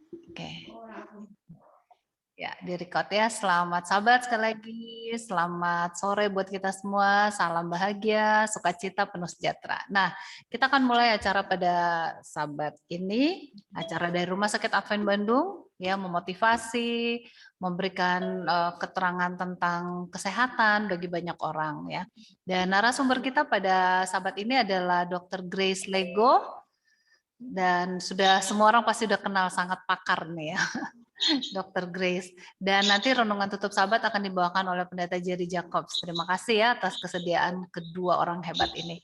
Oke. Ya, di-record ya. Selamat sahabat sekali lagi. Selamat sore buat kita semua. Salam bahagia, sukacita, penuh sejahtera. Nah, kita akan mulai acara pada sahabat ini, acara dari Rumah Sakit Advent Bandung, ya, memotivasi, memberikan keterangan tentang kesehatan bagi banyak orang, ya. Dan narasumber kita pada sahabat ini adalah Dr. Grace Lego, dan sudah semua orang pasti udah kenal, sangat pakar nih ya. Dr. Grace. Dan nanti renungan tutup sahabat akan dibawakan oleh Pendeta Jerry Jacobs. Terima kasih ya atas kesediaan kedua orang hebat ini.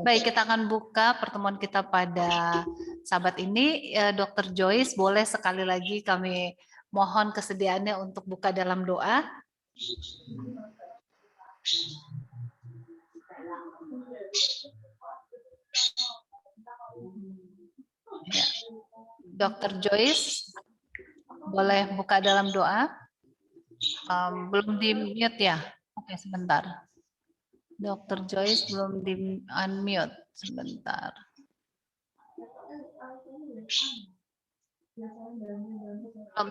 Baik, kita akan buka pertemuan kita pada sahabat ini. Dr. Joyce, boleh sekali lagi kami mohon kesediaannya untuk buka dalam doa. Ya. Dr. Joyce, boleh buka dalam doa? Belum di-mute ya? Oke, sebentar. Dr. Joyce belum di-unmute. Sebentar.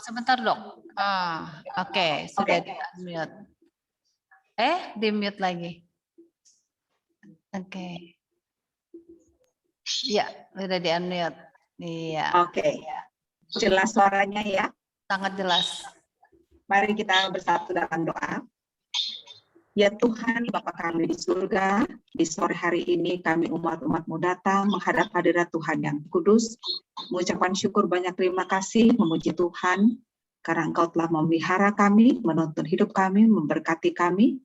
Sebentar, Dok. Oke, sudah di-unmute. Di-mute lagi. Oke. Ya, sudah di-unmute. Iya. Oke. Jelas suaranya ya? Sangat jelas. Mari kita bersatu dalam doa. Ya Tuhan, Bapa kami di surga, di sore hari ini kami umat-umat-Mu datang menghadap hadirat Tuhan yang kudus, mengucapkan syukur banyak terima kasih, memuji Tuhan, karena Engkau telah memelihara kami, menuntun hidup kami, memberkati kami,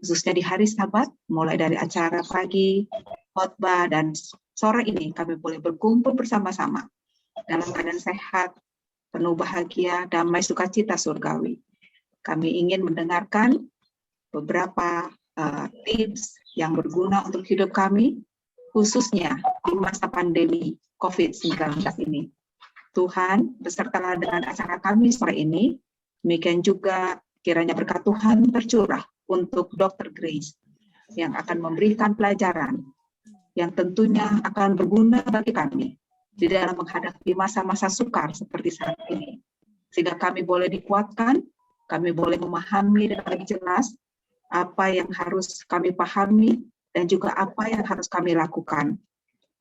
khususnya di hari Sabat, mulai dari acara pagi, khotbah, dan sore ini kami boleh berkumpul bersama-sama dalam keadaan sehat, penuh bahagia, damai, sukacita surgawi. Kami ingin mendengarkan beberapa tips yang berguna untuk hidup kami, khususnya di masa pandemi COVID-19 ini. Tuhan, besertalah dengan acara kami sore ini, demikian juga kiranya berkat Tuhan tercurah untuk Dr. Grace yang akan memberikan pelajaran yang tentunya akan berguna bagi kami di dalam menghadapi masa-masa sukar seperti saat ini. Sehingga kami boleh dikuatkan, kami boleh memahami dengan lebih jelas apa yang harus kami pahami dan juga apa yang harus kami lakukan.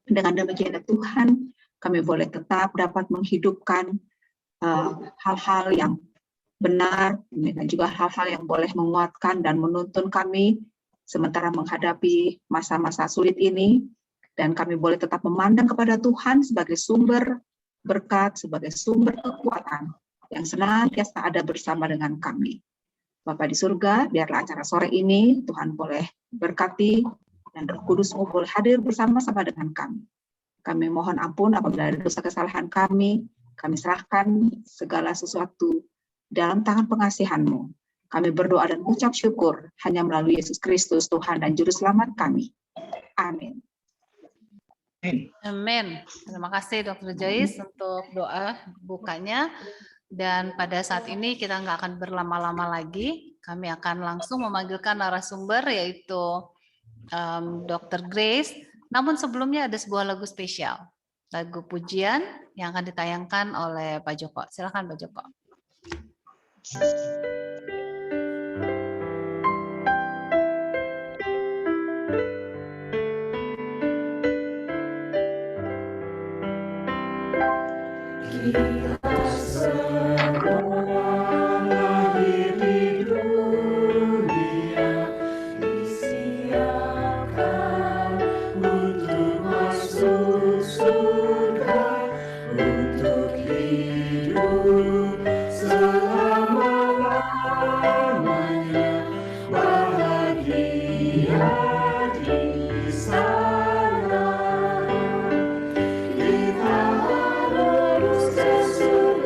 Dengan demikian Tuhan, kami boleh tetap dapat menghidupkan hal-hal yang benar dan juga hal-hal yang boleh menguatkan dan menuntun kami sementara menghadapi masa-masa sulit ini. Dan kami boleh tetap memandang kepada Tuhan sebagai sumber berkat, sebagai sumber kekuatan yang senantiasa ada bersama dengan kami. Bapa di surga, biarlah acara sore ini Tuhan boleh berkati dan Roh Kudus-Mu boleh hadir bersama-sama dengan kami. Kami mohon ampun apabila ada dosa kesalahan kami serahkan segala sesuatu dalam tangan pengasihan-Mu. Kami berdoa dan mengucap syukur hanya melalui Yesus Kristus, Tuhan dan Juru Selamat kami. Amin. Amin. Terima kasih Dr. Joyce untuk doa bukanya. Dan pada saat ini kita nggak akan berlama-lama lagi. Kami akan langsung memanggilkan narasumber yaitu Dr. Grace. Namun sebelumnya ada sebuah lagu spesial. Lagu pujian yang akan ditayangkan oleh Pak Joko. Silakan Pak Joko. Kita harus ke surga.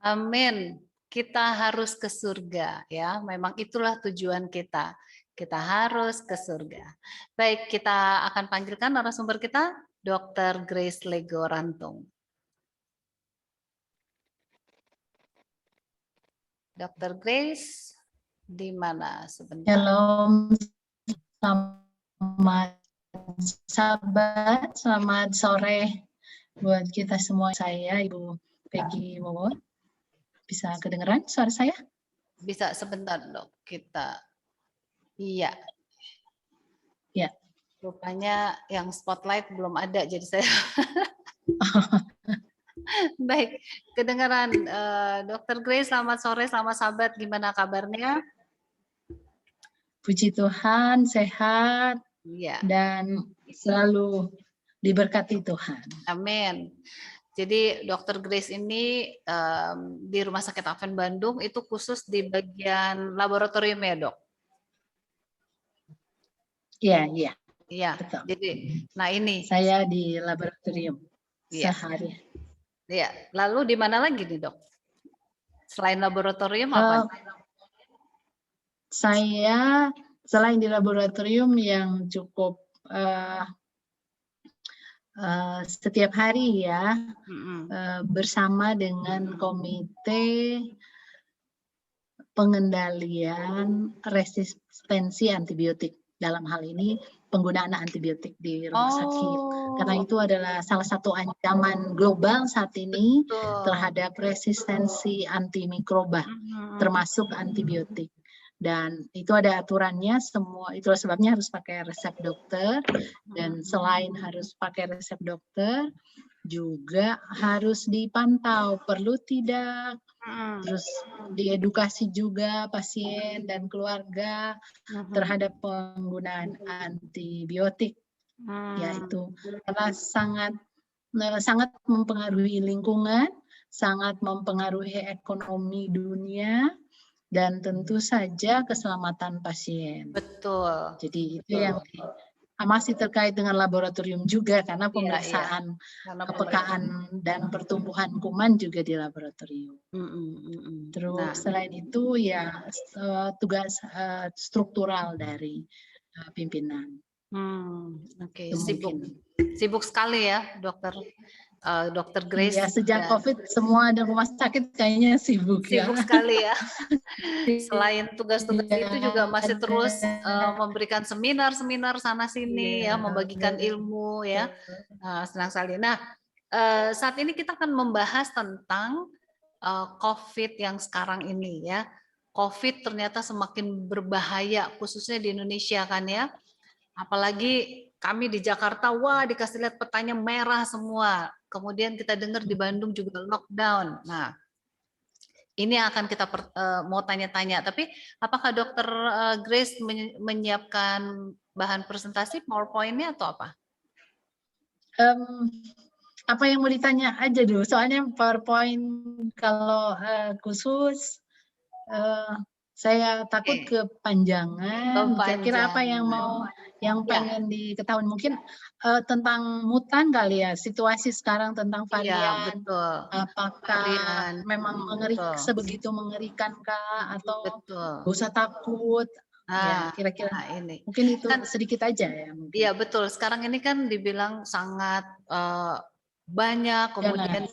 Amin. Kita harus ke surga ya. Memang itulah tujuan kita. Kita harus ke surga. Baik, kita akan panggilkan narasumber kita, Dr. Grace Legorantung. Dr. Grace, di mana sebentar? Shalom, selamat sahabat, selamat sore buat kita semua. Saya Ibu Peggy Wawon. Bisa kedengeran suara saya? Bisa sebentar dok, kita. Iya. Ya. Rupanya yang spotlight belum ada, jadi saya. Baik, kedengaran Dr. Grace, selamat sore, selamat sahabat, gimana kabarnya? Puji Tuhan, sehat, Iya. dan selalu diberkati Tuhan. Amin. Jadi Dr. Grace ini di Rumah Sakit Advent Bandung itu khusus di bagian laboratorium ya dok? Iya, iya. Iya. Betul. Jadi, nah ini. Saya di laboratorium sehari. Iya. Lalu di mana lagi nih dok? Selain laboratorium apa? Saya selain di laboratorium yang cukup setiap hari ya, bersama dengan komite pengendalian resistensi antibiotik. Dalam hal ini penggunaan antibiotik di rumah sakit. Karena itu adalah salah satu ancaman global saat ini terhadap resistensi antimikroba, termasuk antibiotik. Dan itu ada aturannya semua, itulah sebabnya harus pakai resep dokter, dan selain harus pakai resep dokter juga harus dipantau perlu tidak, terus diedukasi juga pasien dan keluarga terhadap penggunaan antibiotik, yaitu karena sangat mempengaruhi lingkungan, sangat mempengaruhi ekonomi dunia, dan tentu saja keselamatan pasien. Betul. Jadi itu yang masih terkait dengan laboratorium juga karena pemeriksaan kepekaan dan pertumbuhan kuman juga di laboratorium. Terus selain itu ya tugas struktural dari pimpinan. Oke. Sibuk sekali ya dokter. Dr. Grace. Ya, sejak COVID semua ada rumah sakit kayaknya sibuk ya. Sibuk sekali ya. Selain tugas-tugas itu juga masih terus memberikan seminar-seminar sana sini ya, membagikan ilmu ya. Senang sekali. Nah, saat ini kita akan membahas tentang COVID yang sekarang ini ya. COVID ternyata semakin berbahaya khususnya di Indonesia kan ya. Apalagi kami di Jakarta, wah dikasih lihat petanya merah semua. Kemudian kita dengar di Bandung juga lockdown. Nah, ini akan kita mau tanya-tanya. Tapi apakah Dokter Grace menyiapkan bahan presentasi PowerPoint-nya atau apa? Apa yang mau ditanya aja dulu. Soalnya PowerPoint kalau khusus saya takut kepanjangan. Kira-kira apa yang pengen diketahui? Mungkin tentang mutan kali ya, situasi sekarang tentang varian. Iya, betul. Apakah memang sebegitu mengerikankah atau gak usah takut? Ya, kira-kira ini. Mungkin itu kan, sedikit aja ya. Iya, betul. Sekarang ini kan dibilang sangat banyak, kemudian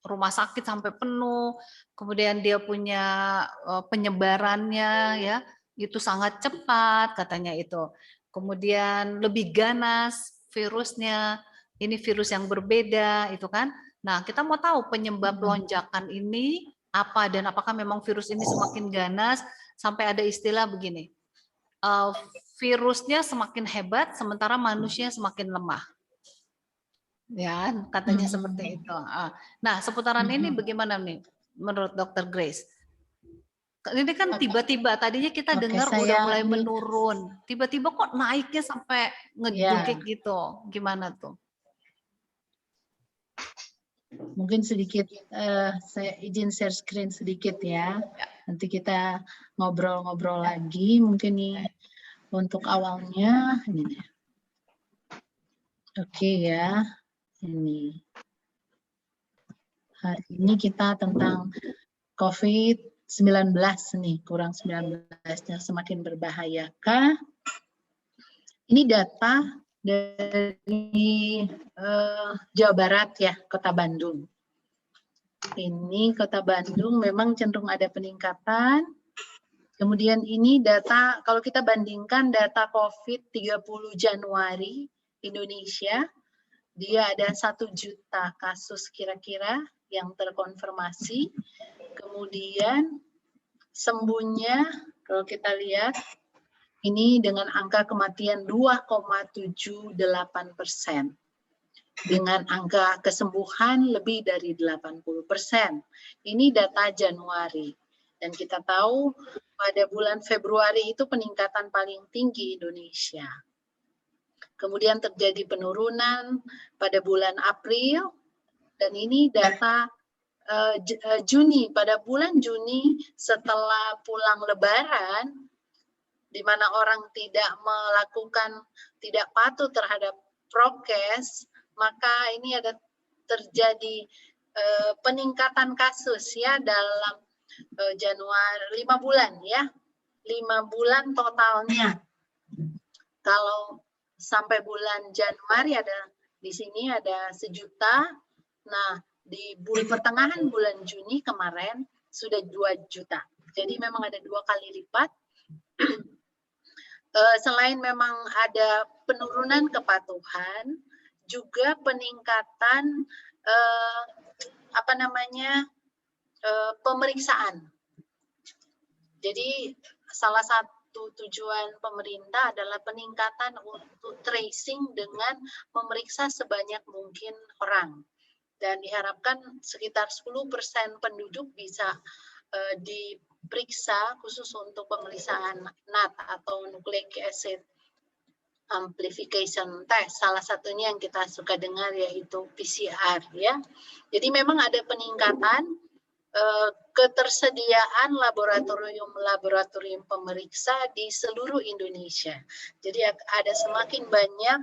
rumah sakit sampai penuh, kemudian dia punya penyebarannya ya itu sangat cepat katanya itu. Kemudian lebih ganas virusnya, ini virus yang berbeda itu kan. Nah, kita mau tahu penyebab lonjakan ini apa dan apakah memang virus ini semakin ganas sampai ada istilah begini. Virusnya semakin hebat sementara manusia semakin lemah. Ya, katanya seperti itu. Nah, seputaran ini bagaimana nih menurut Dr. Grace? Ini kan tiba-tiba tadinya kita dengar udah mulai menurun, tiba-tiba kok naiknya sampai ngejungkik gitu. Gimana tuh? Mungkin sedikit saya izin share screen sedikit ya. Nanti kita ngobrol-ngobrol lagi. Mungkin nih untuk awalnya ini. Oke ya. Ini. Hari ini kita tentang COVID-19 nih, kurang 19-nya semakin berbahayakah? Ini data dari Jawa Barat ya, Kota Bandung. Ini Kota Bandung memang cenderung ada peningkatan. Kemudian ini data, kalau kita bandingkan data COVID 30 Januari Indonesia, dia ada 1 juta kasus kira-kira yang terkonfirmasi. Kemudian sembuhnya, kalau kita lihat, ini dengan angka kematian 2,78%. Dengan angka kesembuhan lebih dari 80%. Ini data Januari. Dan kita tahu pada bulan Februari itu peningkatan paling tinggi Indonesia. Kemudian terjadi penurunan pada bulan April, dan ini data Juni. Pada bulan Juni setelah pulang Lebaran, di mana orang tidak patuh terhadap prokes, maka ini ada terjadi peningkatan kasus ya dalam Januari 5 bulan ya, 5 bulan totalnya. Kalau sampai bulan Januari di sini ada 1 juta. Nah, di pertengahan bulan Juni kemarin sudah 2 juta. Jadi memang ada 2 kali lipat. Selain memang ada penurunan kepatuhan, juga peningkatan pemeriksaan. Jadi salah satu tujuan pemerintah adalah peningkatan untuk tracing dengan memeriksa sebanyak mungkin orang. Dan diharapkan sekitar 10% penduduk bisa diperiksa khusus untuk pemeriksaan NAT atau Nucleic Acid Amplification Test. Salah satunya yang kita suka dengar yaitu PCR ya. Jadi memang ada peningkatan ketersediaan laboratorium pemeriksa di seluruh Indonesia. Jadi ada semakin banyak,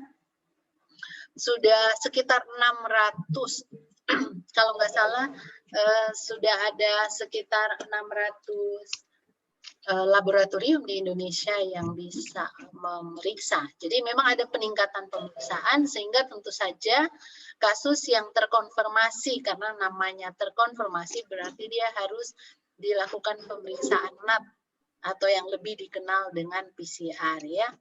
sudah sekitar 600, kalau nggak salah sudah ada sekitar 600 laboratorium di Indonesia yang bisa memeriksa. Jadi memang ada peningkatan pemeriksaan, sehingga tentu saja kasus yang terkonfirmasi, karena namanya terkonfirmasi berarti dia harus dilakukan pemeriksaan NAT atau yang lebih dikenal dengan PCR ya.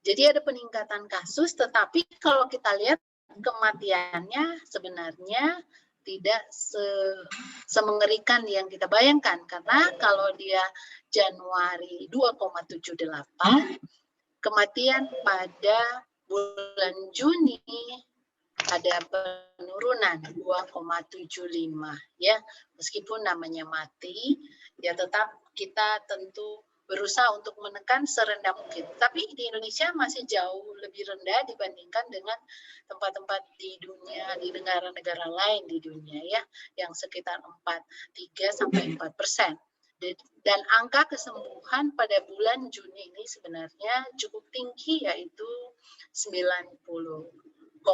Jadi ada peningkatan kasus, tetapi kalau kita lihat kematiannya sebenarnya tidak semengerikan yang kita bayangkan, karena kalau dia Januari 2,78, kematian pada bulan Juni ada penurunan 2,75 ya. Meskipun namanya mati, ya tetap kita tentu berusaha untuk menekan serendah mungkin. Tapi di Indonesia masih jauh lebih rendah dibandingkan dengan tempat-tempat di dunia, di negara-negara lain di dunia ya, yang sekitar 3-4%. Dan angka kesembuhan pada bulan Juni ini sebenarnya cukup tinggi, yaitu 90,6%.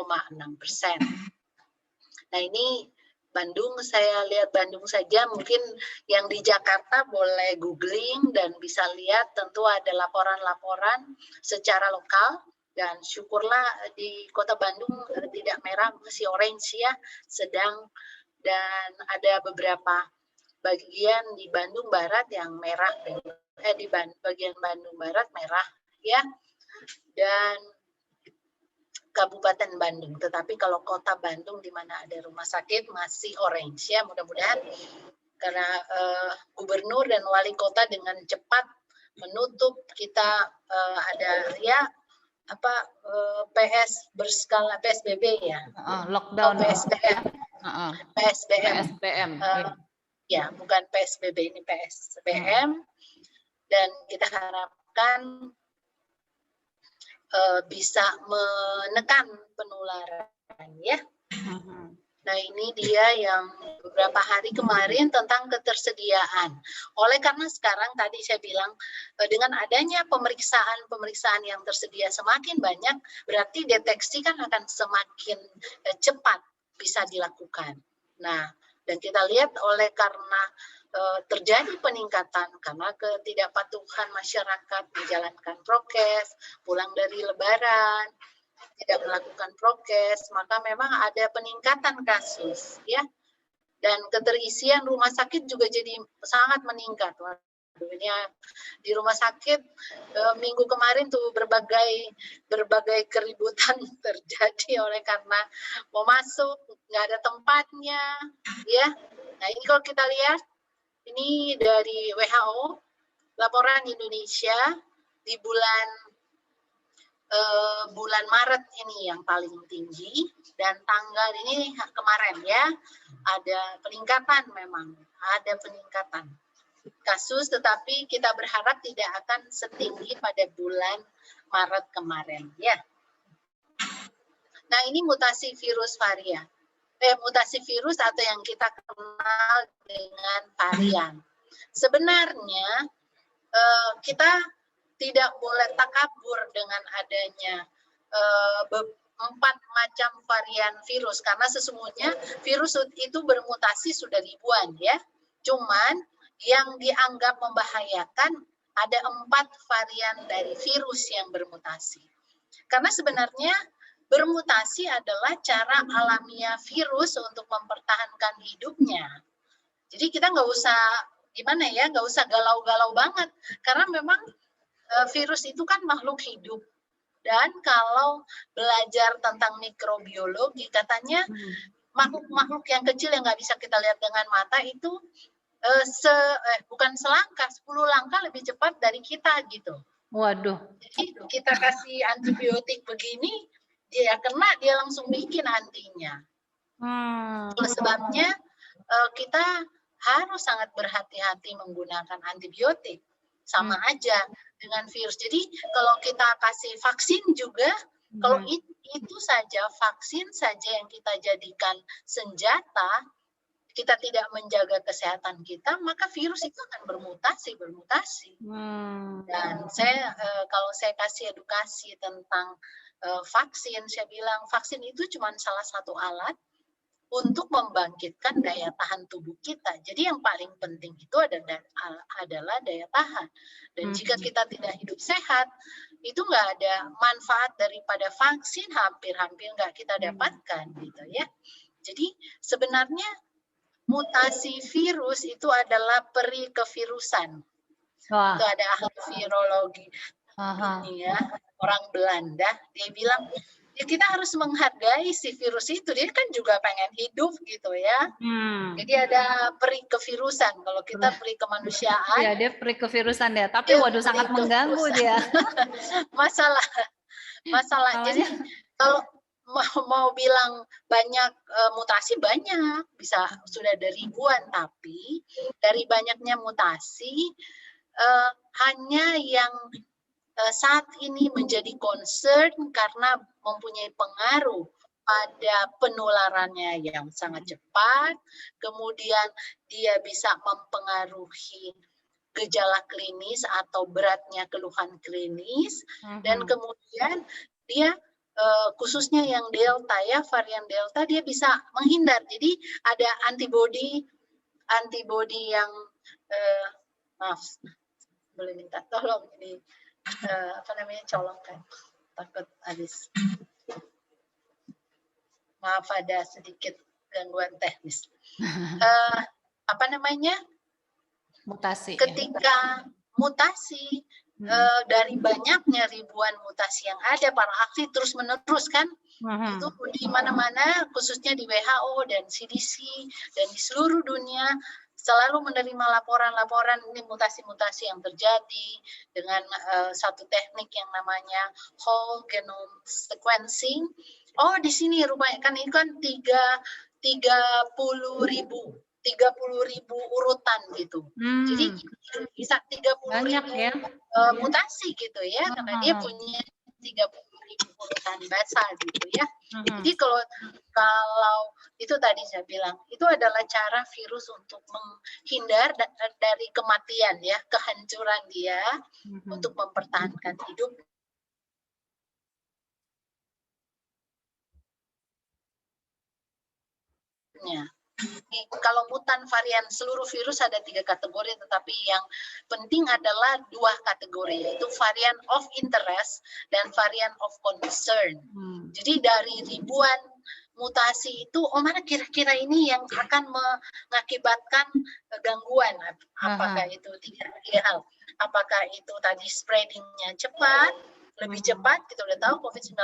Nah ini Bandung, saya lihat Bandung saja, mungkin yang di Jakarta boleh googling dan bisa lihat, tentu ada laporan-laporan secara lokal, dan syukurlah di kota Bandung tidak merah, masih orange ya, sedang, dan ada beberapa bagian di Bandung Barat yang merah, di bagian Bandung Barat merah ya, dan Kabupaten Bandung. Tetapi kalau kota Bandung di mana ada rumah sakit masih orange ya, mudah-mudahan karena gubernur dan wali kota dengan cepat menutup, kita ada ya PS berskala PSBB ya, lockdown, PSBM, PSBM, ya bukan PSBB, ini PSBM, dan kita harapkan bisa menekan penularan ya. Nah ini dia yang beberapa hari kemarin tentang ketersediaan. Oleh karena sekarang tadi saya bilang dengan adanya pemeriksaan yang tersedia semakin banyak, berarti deteksi kan akan semakin cepat bisa dilakukan. Nah dan kita lihat oleh karena terjadi peningkatan karena ketidakpatuhan masyarakat menjalankan prokes, pulang dari lebaran, tidak melakukan prokes, maka memang ada peningkatan kasus ya. Dan keterisian rumah sakit juga jadi sangat meningkat. Ini di rumah sakit minggu kemarin tuh berbagai keributan terjadi oleh karena mau masuk nggak ada tempatnya ya. Nah ini kalau kita lihat, ini dari WHO, laporan Indonesia di bulan Maret ini yang paling tinggi, dan tanggal ini kemarin ya, ada peningkatan, memang ada peningkatan kasus, tetapi kita berharap tidak akan setinggi pada bulan Maret kemarin ya. Nah ini mutasi virus varian. Mutasi virus atau yang kita kenal dengan varian. Sebenarnya kita tidak boleh takabur dengan adanya 4 macam varian virus, karena sesungguhnya virus itu bermutasi sudah ribuan ya. Cuman yang dianggap membahayakan ada 4 varian dari virus yang bermutasi. Karena sebenarnya bermutasi adalah cara alamiah virus untuk mempertahankan hidupnya. Jadi kita nggak usah gimana ya, nggak usah galau-galau banget, karena memang virus itu kan makhluk hidup. Dan kalau belajar tentang mikrobiologi, katanya makhluk-makhluk yang kecil yang nggak bisa kita lihat dengan mata itu bukan selangkah, 10 langkah lebih cepat dari kita gitu. Waduh. Jadi kita kasih antibiotik begini, dia kena, dia langsung bikin antinya. Oleh sebabnya kita harus sangat berhati-hati menggunakan antibiotik. Sama aja dengan virus. Jadi kalau kita kasih vaksin juga, kalau itu saja, vaksin saja yang kita jadikan senjata, kita tidak menjaga kesehatan kita, maka virus itu akan bermutasi. Dan saya kalau saya kasih edukasi tentang vaksin, saya bilang vaksin itu cuma salah satu alat untuk membangkitkan daya tahan tubuh kita. Jadi yang paling penting itu adalah daya tahan. Dan jika kita tidak hidup sehat, itu nggak ada manfaat daripada vaksin, hampir-hampir nggak kita dapatkan gitu ya. Jadi sebenarnya mutasi virus itu adalah peri kevirusan. Itu ada ahli virologi dunia, orang Belanda, dia bilang Ya kita harus menghargai si virus itu, dia kan juga pengen hidup gitu ya. Jadi ada peri kevirusan, kalau kita peri kemanusiaan. Ya, dia peri kevirusan ya, tapi waduh sangat mengganggu dia. Masalah. Jadi kalau mau bilang banyak mutasi, banyak, bisa sudah ada ribuan, tapi dari banyaknya mutasi hanya yang saat ini menjadi concern karena mempunyai pengaruh pada penularannya yang sangat cepat, kemudian dia bisa mempengaruhi gejala klinis atau beratnya keluhan klinis, dan kemudian dia khususnya yang delta ya, varian delta, dia bisa menghindar. Jadi ada antibodi yang maaf, boleh minta tolong ini colongkan, takut habis. Maaf, ada sedikit gangguan teknis. Mutasi. Ketika mutasi, dari banyaknya ribuan mutasi yang ada, para ahli terus menerus kan, itu di mana-mana, khususnya di WHO dan CDC dan di seluruh dunia selalu menerima laporan-laporan ini mutasi-mutasi yang terjadi dengan satu teknik yang namanya whole genome sequencing. Oh, di sini rupanya kan ini kan 30.000 urutan gitu. Jadi bisa 30.000 ya? Mutasi gitu ya, karena dia punya 30.000 urutan basal gitu ya. Jadi kalau itu tadi saya bilang, itu adalah cara virus untuk menghindar dari kematian ya, kehancuran dia untuk mempertahankan hidup. Kalau mutan varian seluruh virus ada 3 kategori, tetapi yang penting adalah 2 kategori, yaitu varian of interest dan varian of concern. Jadi dari ribuan mutasi itu, mana kira-kira ini yang akan mengakibatkan gangguan? Apakah itu 3 hal? Apakah itu tadi spreading-nya cepat, lebih cepat, kita udah tahu COVID-19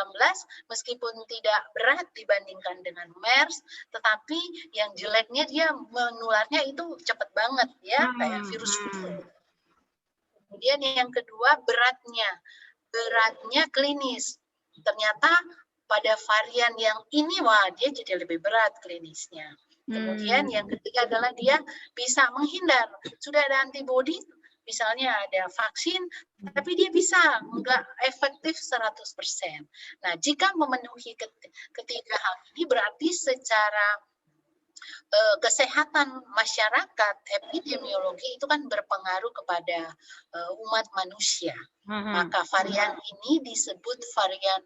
meskipun tidak berat dibandingkan dengan MERS, tetapi yang jeleknya dia menularnya itu cepat banget ya, kayak virus flu. Kemudian yang kedua beratnya klinis. Ternyata pada varian yang ini, wah dia jadi lebih berat klinisnya. Kemudian yang ketiga adalah dia bisa menghindar. Sudah ada antibodi, misalnya ada vaksin, tapi dia bisa enggak efektif 100%. Nah, jika memenuhi ketiga hal ini, berarti secara kesehatan masyarakat, epidemiologi itu kan berpengaruh kepada umat manusia. Maka varian ini disebut varian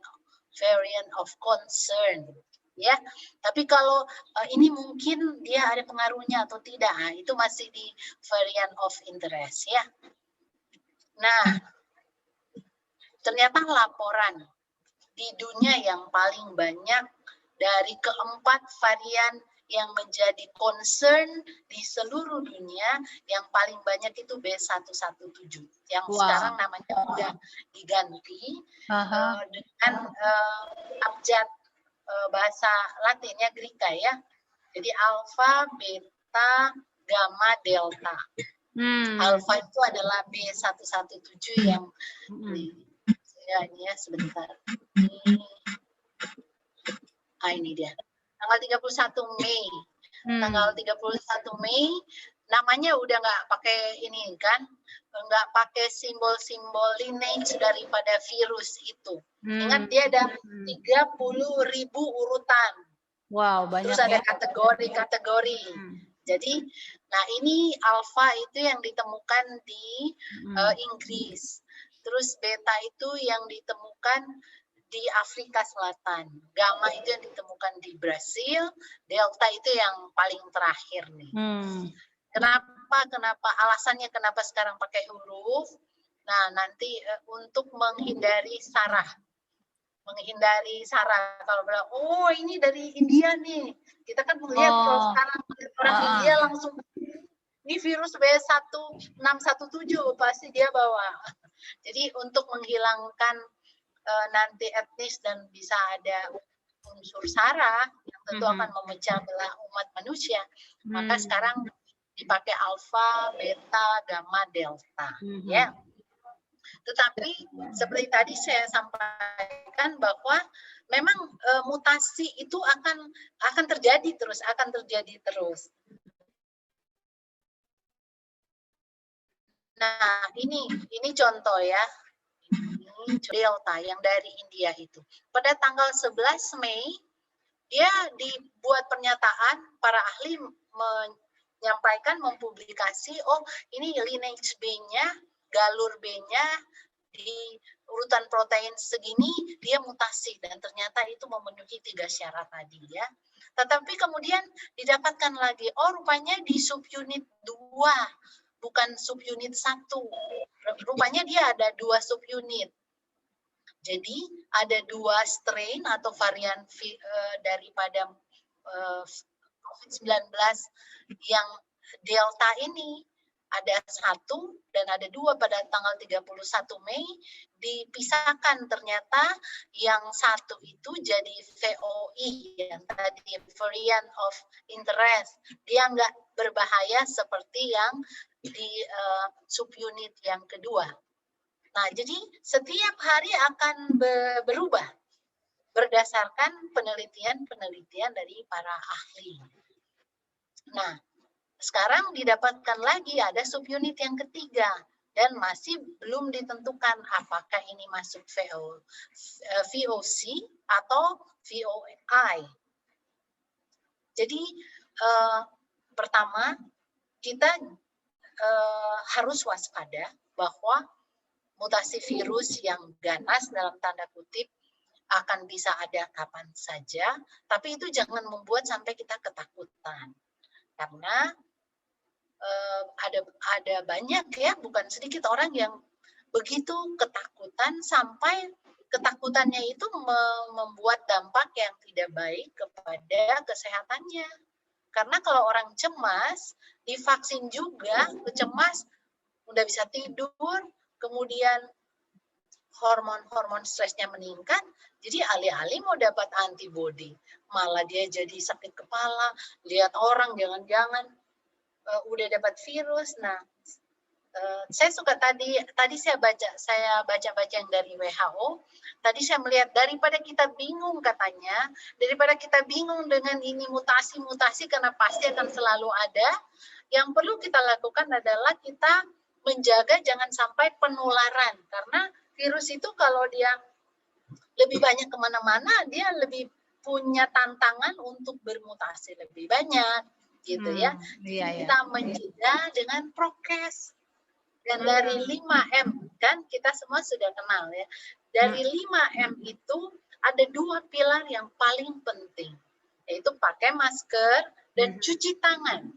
of concern. Ya, tapi kalau ini mungkin dia ada pengaruhnya atau tidak, itu masih di variant of interest ya. Nah, ternyata laporan di dunia yang paling banyak dari keempat varian yang menjadi concern di seluruh dunia, yang paling banyak itu B117, yang sekarang namanya udah diganti dengan abjad bahasa Latinnya Greka ya. Jadi alfa, beta, gamma, delta. Alfa itu adalah B117 yang ini ya sebentar. Ini dia. Tanggal 31 Mei. Tanggal 31 Mei namanya udah nggak pakai ini kan, nggak pakai simbol-simbol lineage daripada virus itu. Ingat dia ada 30.000 urutan. Wow, banyak. Terus ada kategori-kategori. Jadi, nah ini alfa itu yang ditemukan di Inggris. Terus beta itu yang ditemukan di Afrika Selatan. Gamma itu yang ditemukan di Brasil. Delta itu yang paling terakhir nih. Kenapa alasannya kenapa sekarang pakai huruf? Nah, nanti untuk menghindari sarah. Kalau bilang, oh ini dari India nih. Kita kan melihat kalau sekarang orang India langsung, ini virus B1617 pasti dia bawa. Jadi untuk menghilangkan nanti etnis dan bisa ada unsur SARA yang tentu akan memecah belah umat manusia, maka sekarang dipakai alfa, beta, gamma, delta, ya. Tetapi seperti tadi saya sampaikan bahwa memang mutasi itu akan terjadi terus, Nah, ini contoh ya. Ini delta yang dari India itu. Pada tanggal 11 Mei dia dibuat pernyataan, para ahli menyampaikan, mempublikasi, oh ini lineage B-nya, galur B-nya di urutan protein segini dia mutasi dan ternyata itu memenuhi 3 syarat tadi ya. Tetapi kemudian didapatkan lagi, oh rupanya di subunit 2 bukan subunit 1. Rupanya dia ada 2 subunit. Jadi ada 2 strain atau varian daripada COVID-19 yang Delta ini. Ada 1 dan ada 2 pada tanggal 31 Mei dipisahkan, ternyata yang 1 itu jadi VOI yang tadi variant of interest, dia nggak berbahaya seperti yang di subunit yang kedua. Nah, jadi setiap hari akan berubah berdasarkan penelitian dari para ahli. Nah, sekarang didapatkan lagi ada subunit yang ketiga dan masih belum ditentukan apakah ini masuk VOC atau VOI. Jadi pertama kita harus waspada bahwa mutasi virus yang ganas dalam tanda kutip akan bisa ada kapan saja, tapi itu jangan membuat sampai kita ketakutan. Karena ada banyak ya, bukan sedikit orang yang begitu ketakutan sampai ketakutannya itu membuat dampak yang tidak baik kepada kesehatannya. Karena kalau orang cemas, divaksin juga, cemas, udah bisa tidur, kemudian hormon stresnya meningkat, jadi alih-alih mau dapat antibodi, malah dia jadi sakit kepala, lihat orang jangan-jangan udah dapat virus. Nah, saya suka tadi saya baca yang dari WHO. Tadi saya melihat daripada kita bingung katanya, daripada kita bingung dengan ini mutasi karena pasti akan selalu ada, yang perlu kita lakukan adalah kita menjaga jangan sampai penularan, karena virus itu kalau dia lebih banyak kemana-mana, dia lebih punya tantangan untuk bermutasi lebih banyak. Gitu ya. Jadi kita mencegah dengan prokes. Dan dari 5M kan kita semua sudah kenal ya. Dari 5M itu ada 2 pilar yang paling penting, yaitu pakai masker dan cuci tangan.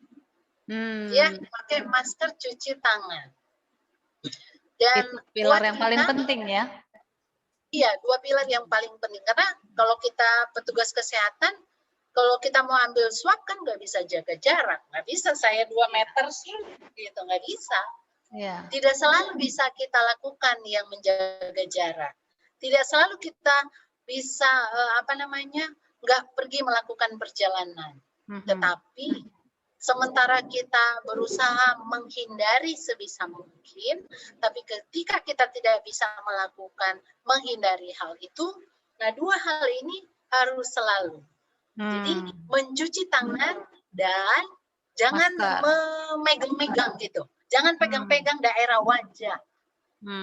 Ya, pakai masker, cuci tangan. Dan itu pilar yang paling penting ya. Iya, 2 pilar yang paling penting, karena kalau kita petugas kesehatan, kalau kita mau ambil swab kan nggak bisa jaga jarak, nggak bisa saya 2 meter sih, gitu nggak bisa. Yeah. Tidak selalu bisa kita lakukan yang menjaga jarak. Tidak selalu kita bisa nggak pergi melakukan perjalanan. Tetapi sementara kita berusaha menghindari sebisa mungkin, tapi ketika kita tidak bisa menghindari hal itu, nah 2 hal ini harus selalu. Jadi mencuci tangan dan jangan memegang-megang gitu. Jangan pegang-pegang daerah wajah.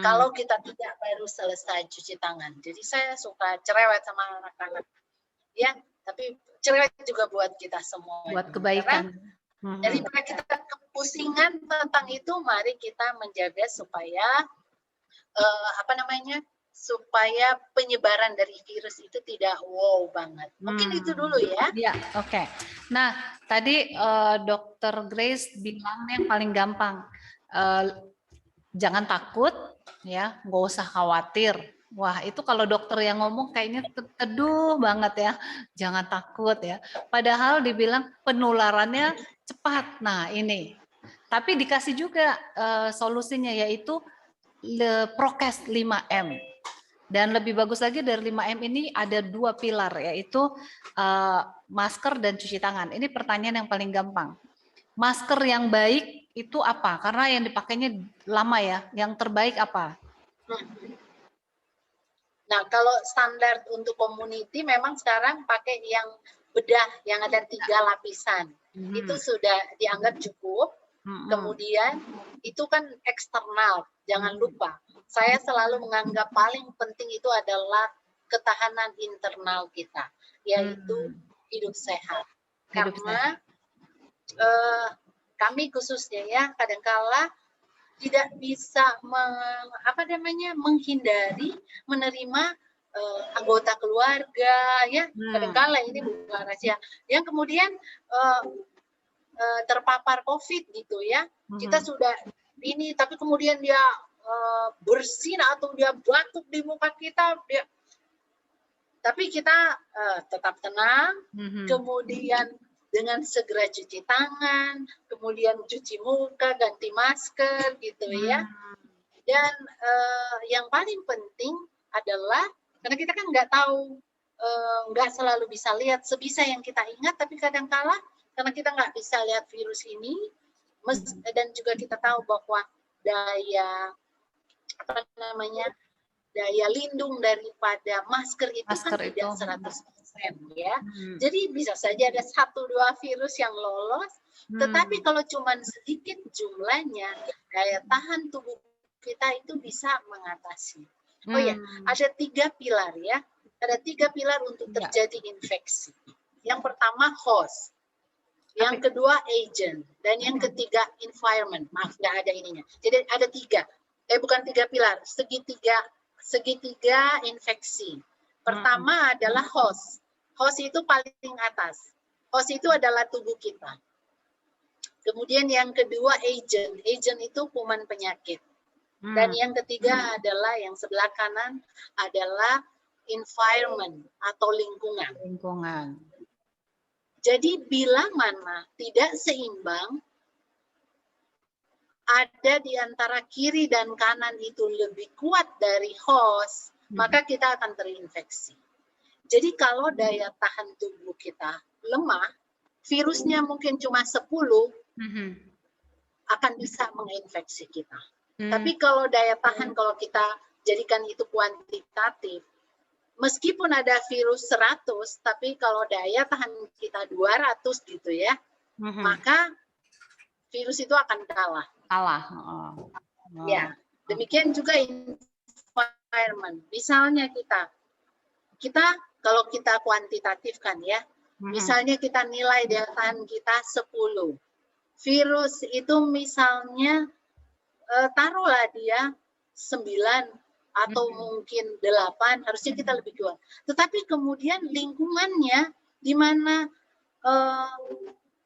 Kalau kita tidak baru selesai cuci tangan. Jadi saya suka cerewet sama anak-anak. Ya, tapi cerewet juga buat kita semua. Buat kebaikan. Daripada kita kepusingan tentang itu, mari kita menjaga supaya supaya penyebaran dari virus itu tidak wow banget. Mungkin itu dulu ya. Iya, oke. Nah, tadi Dr. Grace bilang yang paling gampang, jangan takut, ya, nggak usah khawatir. Wah, itu kalau dokter yang ngomong kayaknya teduh banget ya, jangan takut ya. Padahal dibilang penularannya cepat. Nah, ini. Tapi dikasih juga solusinya, yaitu prokes 5M. Dan lebih bagus lagi dari 5M ini ada 2 pilar, yaitu masker dan cuci tangan. Ini pertanyaan yang paling gampang. Masker yang baik itu apa? Karena yang dipakainya lama ya. Yang terbaik apa? Nah, kalau standar untuk community memang sekarang pakai yang bedah yang ada 3 lapisan. Itu sudah dianggap cukup. Kemudian itu kan eksternal, jangan lupa. Saya selalu menganggap paling penting itu adalah ketahanan internal kita, yaitu hidup sehat. Karena kami khususnya ya kadangkala tidak bisa menghindari menerima anggota keluarga ya kadangkala ini bukan rahasia yang kemudian terpapar COVID gitu ya. Kita sudah ini tapi kemudian dia bersin atau dia batuk di muka kita tapi kita tetap tenang, kemudian dengan segera cuci tangan, kemudian cuci muka, ganti masker gitu ya. Dan yang paling penting adalah karena kita kan nggak tahu, nggak selalu bisa lihat sebisa yang kita ingat, tapi kadangkala karena kita nggak bisa lihat virus ini, dan juga kita tahu bahwa daya lindung daripada masker itu kan tidak 100% ya. Jadi bisa saja ada 1-2 virus yang lolos, tetapi kalau cuma sedikit jumlahnya, daya tahan tubuh kita itu bisa mengatasi. Oh ya, ada 3 pilar ya. Ada 3 pilar untuk terjadi infeksi. Yang pertama host, yang kedua agent, dan yang ketiga environment. Maaf, nggak ada ininya. Jadi ada 3. Bukan 3 pilar, segitiga infeksi. Pertama adalah host. Host itu paling atas. Host itu adalah tubuh kita. Kemudian yang kedua agent. Agent itu kuman penyakit. Dan yang ketiga adalah yang sebelah kanan adalah environment atau lingkungan. Jadi bila mana tidak seimbang, ada di antara kiri dan kanan itu lebih kuat dari host, maka kita akan terinfeksi. Jadi kalau daya tahan tubuh kita lemah, virusnya mungkin cuma 10, akan bisa menginfeksi kita. Tapi kalau daya tahan, kalau kita jadikan itu kuantitatif, meskipun ada virus 100, tapi kalau daya tahan kita 200 gitu ya, maka virus itu akan kalah. Ya, demikian juga environment. Misalnya kita kalau kita kuantitatifkan ya, misalnya kita nilai daya tahan kita 10. Virus itu misalnya taruhlah dia 9 atau mungkin 8, harusnya kita lebih kuat. Tetapi kemudian lingkungannya di mana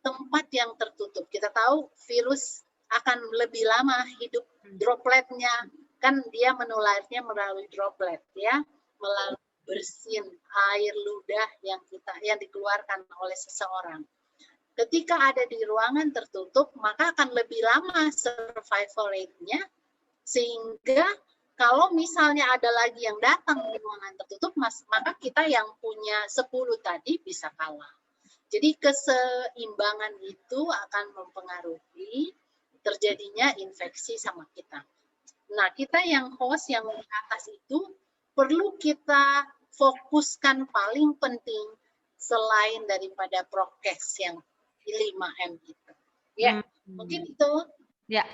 tempat yang tertutup. Kita tahu virus akan lebih lama hidup, dropletnya kan dia menularnya melalui droplet ya, melalui bersin air ludah yang dikeluarkan oleh seseorang. Ketika ada di ruangan tertutup, maka akan lebih lama survival rate-nya, sehingga kalau misalnya ada lagi yang datang di ruangan tertutup, maka kita yang punya 10 tadi bisa kalah. Jadi keseimbangan itu akan mempengaruhi terjadinya infeksi sama kita. Nah, kita yang host yang di atas itu perlu kita fokuskan paling penting selain daripada prokes yang 5M itu. Ya, mungkin itu. Ya,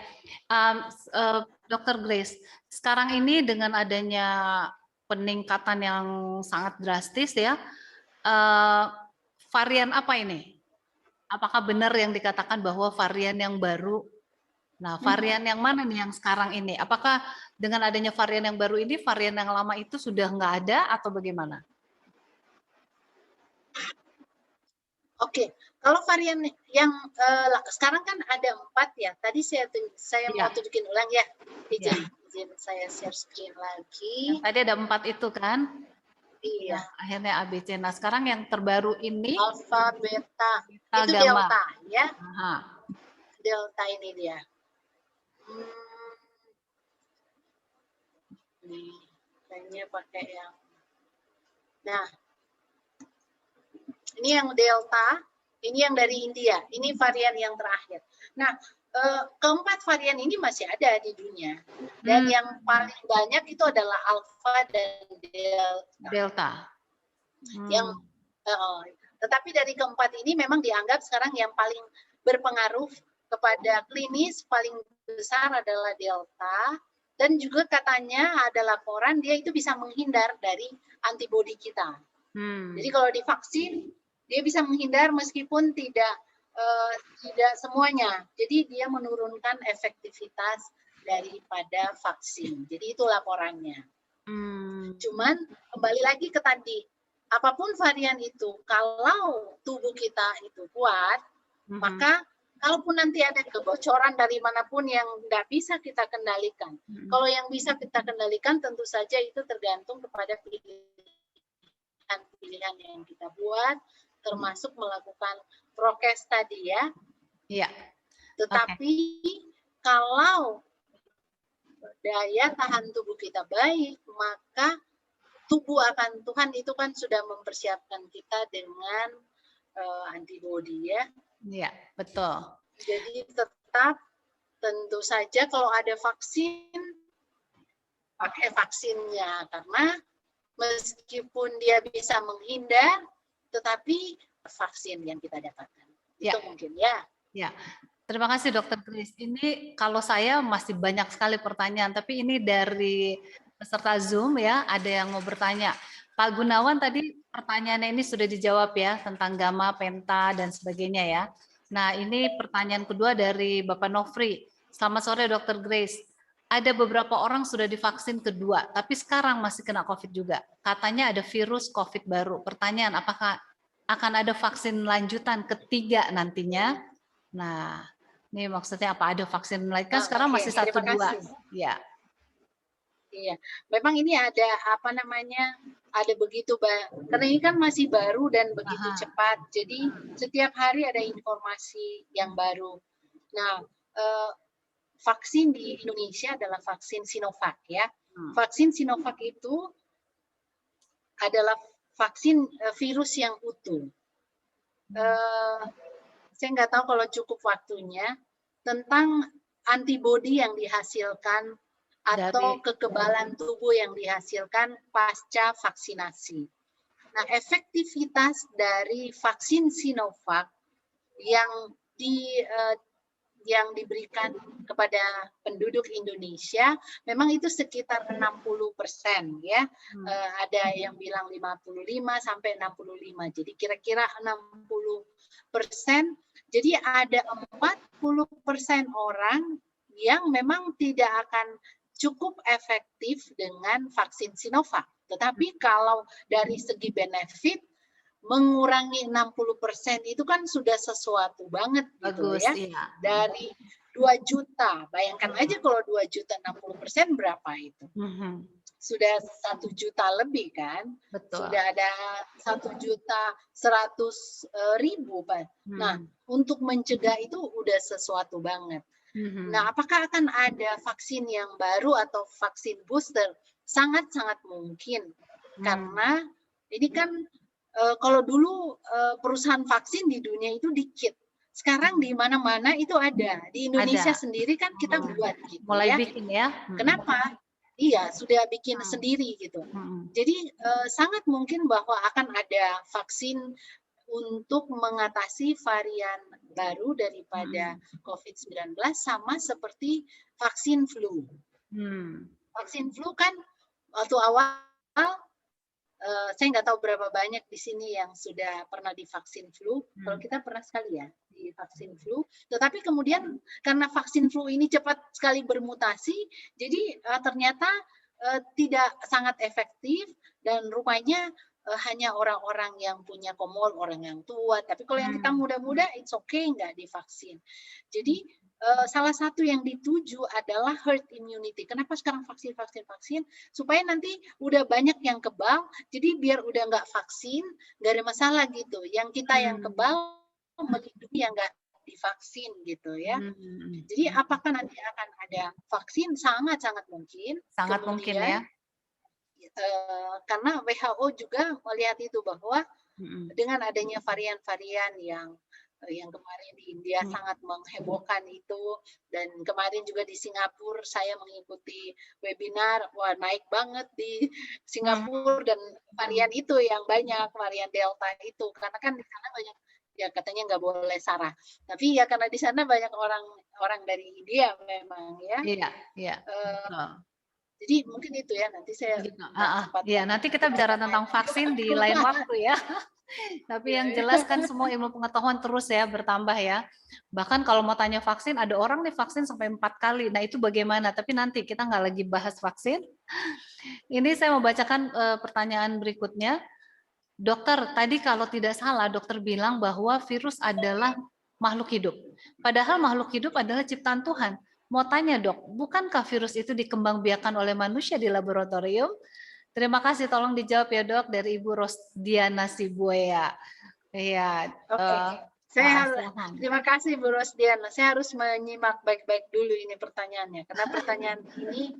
Dr. Grace, sekarang ini dengan adanya peningkatan yang sangat drastis ya, varian apa ini? Apakah benar yang dikatakan bahwa varian yang baru? Nah, varian yang mana nih yang sekarang ini? Apakah dengan adanya varian yang baru ini, varian yang lama itu sudah nggak ada atau bagaimana? Oke, kalau varian yang sekarang kan ada 4 ya. Tadi saya mau tunjukin ulang ya. Izin saya share screen lagi. Yang tadi ada 4 itu kan? Iya. Nah, akhirnya ABC. Nah, sekarang yang terbaru ini alfa, beta, itu gamma. delta ya. Aha. Delta ini dia. Nih, Hanya pakai yang. Nah, ini yang Delta, ini yang dari India, ini varian yang terakhir. Nah, keempat varian ini masih ada di dunia. Dan yang paling banyak itu adalah Alpha dan Delta. Yang tetapi dari keempat ini memang dianggap sekarang yang paling berpengaruh kepada klinis paling besar adalah Delta, dan juga katanya ada laporan dia itu bisa menghindar dari antibodi kita. Jadi kalau divaksin dia bisa menghindar meskipun tidak semuanya. Jadi dia menurunkan efektivitas daripada vaksin. Jadi itu laporannya. Cuman kembali lagi ke tadi, apapun varian itu, kalau tubuh kita itu kuat, maka kalaupun nanti ada kebocoran dari manapun yang tidak bisa kita kendalikan. Kalau yang bisa kita kendalikan tentu saja itu tergantung kepada pilihan yang kita buat, termasuk melakukan prokes tadi ya. Iya. Tetapi kalau daya tahan tubuh kita baik, maka tubuh akan Tuhan itu kan sudah mempersiapkan kita dengan antibodi ya. Iya, betul. Jadi tetap tentu saja kalau ada vaksin, pakai vaksinnya. Karena meskipun dia bisa menghindar, tetapi vaksin yang kita dapatkan. Ya. Itu mungkin ya. Ya. Terima kasih Dokter Grace. Ini kalau saya masih banyak sekali pertanyaan, tapi ini dari peserta Zoom ya, ada yang mau bertanya. Pak Gunawan tadi pertanyaannya ini sudah dijawab ya, tentang gamma, penta, dan sebagainya ya. Nah ini pertanyaan kedua dari Bapak Nofri. Selamat sore Dokter Grace. Ada beberapa orang sudah divaksin kedua, tapi sekarang masih kena COVID juga. Katanya ada virus COVID baru. Pertanyaan, apakah akan ada vaksin lanjutan ketiga nantinya? Nah, ini maksudnya apa? Ada vaksin lagi kan sekarang masih 1-2. Ya. Iya, memang ini ada apa namanya, ada begitu karena ini kan masih baru dan begitu cepat. Jadi setiap hari ada informasi yang baru. Nah, vaksin di Indonesia adalah vaksin Sinovac ya. Vaksin Sinovac itu adalah vaksin virus yang utuh. Saya nggak tahu kalau cukup waktunya tentang antibodi yang dihasilkan atau kekebalan tubuh yang dihasilkan pasca vaksinasi. Nah, efektivitas dari vaksin Sinovac yang diberikan kepada penduduk Indonesia memang itu sekitar 60% ya. Ada yang bilang 55 sampai 65. Jadi kira-kira 60%. Jadi ada 40% orang yang memang tidak akan cukup efektif dengan vaksin Sinovac. Tetapi kalau dari segi benefit mengurangi 60% itu kan sudah sesuatu banget gitu. Bagus, ya. Iya. Dari 2 juta, bayangkan aja kalau 2 juta 60% berapa itu? Sudah 1 juta lebih kan? Betul. Sudah ada 1.100.000 Pak. Nah, untuk mencegah itu udah sesuatu banget. Nah, apakah akan ada vaksin yang baru atau vaksin booster? Sangat-sangat mungkin. Karena ini kan kalau dulu perusahaan vaksin di dunia itu dikit. Sekarang di mana-mana itu ada. Di Indonesia sendiri kan kita buat gitu. Mulai bikin ya. Kenapa? Iya, sudah bikin sendiri gitu. Jadi sangat mungkin bahwa akan ada vaksin untuk mengatasi varian baru daripada COVID-19 sama seperti vaksin flu. Vaksin flu kan waktu awal saya nggak tahu berapa banyak di sini yang sudah pernah divaksin flu. Kalau kita pernah sekali ya divaksin flu. Tetapi kemudian karena vaksin flu ini cepat sekali bermutasi, jadi ternyata tidak sangat efektif dan rupanya hanya orang-orang yang punya komorbid, orang yang tua. Tapi kalau yang kita muda-muda, it's okay nggak divaksin. Jadi salah satu yang dituju adalah herd immunity. Kenapa sekarang vaksin? Supaya nanti udah banyak yang kebal, jadi biar udah nggak vaksin, nggak ada masalah gitu. Yang kita yang kebal melindungi yang nggak divaksin gitu ya. Jadi apakah nanti akan ada vaksin? Sangat-sangat mungkin. Sangat kemudian, mungkin ya. karena WHO juga melihat itu bahwa dengan adanya varian-varian yang kemarin di India sangat menghebohkan itu, dan kemarin juga di Singapura saya mengikuti webinar, wah naik banget di Singapura, dan varian itu yang banyak, varian Delta itu, karena kan di sana banyak, ya katanya nggak boleh sarah, tapi ya karena di sana banyak orang dari India memang ya. Iya. Jadi mungkin itu ya, nanti saya ya nanti kita bicara tentang vaksin di lain waktu ya. Tapi yang jelas kan semua ilmu pengetahuan terus ya bertambah ya. Bahkan kalau mau tanya vaksin, ada orang nih vaksin sampai 4 kali. Nah itu bagaimana? Tapi nanti kita nggak lagi bahas vaksin. Ini saya mau bacakan pertanyaan berikutnya. Dokter, tadi kalau tidak salah dokter bilang bahwa virus adalah makhluk hidup. Padahal makhluk hidup adalah ciptaan Tuhan. Mau tanya dok, bukankah virus itu dikembangbiakan oleh manusia di laboratorium? Terima kasih, tolong dijawab ya dok, dari Ibu Rosdiana Sibuaya. Iya. Terima kasih Bu Rosdiana. Saya harus menyimak baik-baik dulu ini pertanyaannya, karena pertanyaan ini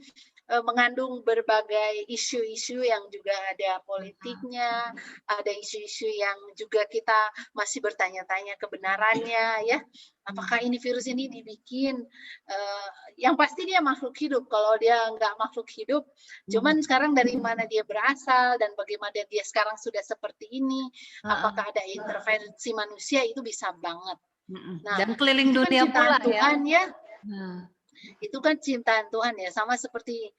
mengandung berbagai isu-isu yang juga ada politiknya, ada isu-isu yang juga kita masih bertanya-tanya kebenarannya ya. Apakah ini virus ini dibikin, yang pasti dia makhluk hidup. Kalau dia nggak makhluk hidup, cuman sekarang dari mana dia berasal dan bagaimana dia sekarang sudah seperti ini, apakah ada intervensi manusia, itu bisa banget. Nah, dan keliling dunia pula Tuhan ya. Itu kan ciptaan Tuhan ya, sama seperti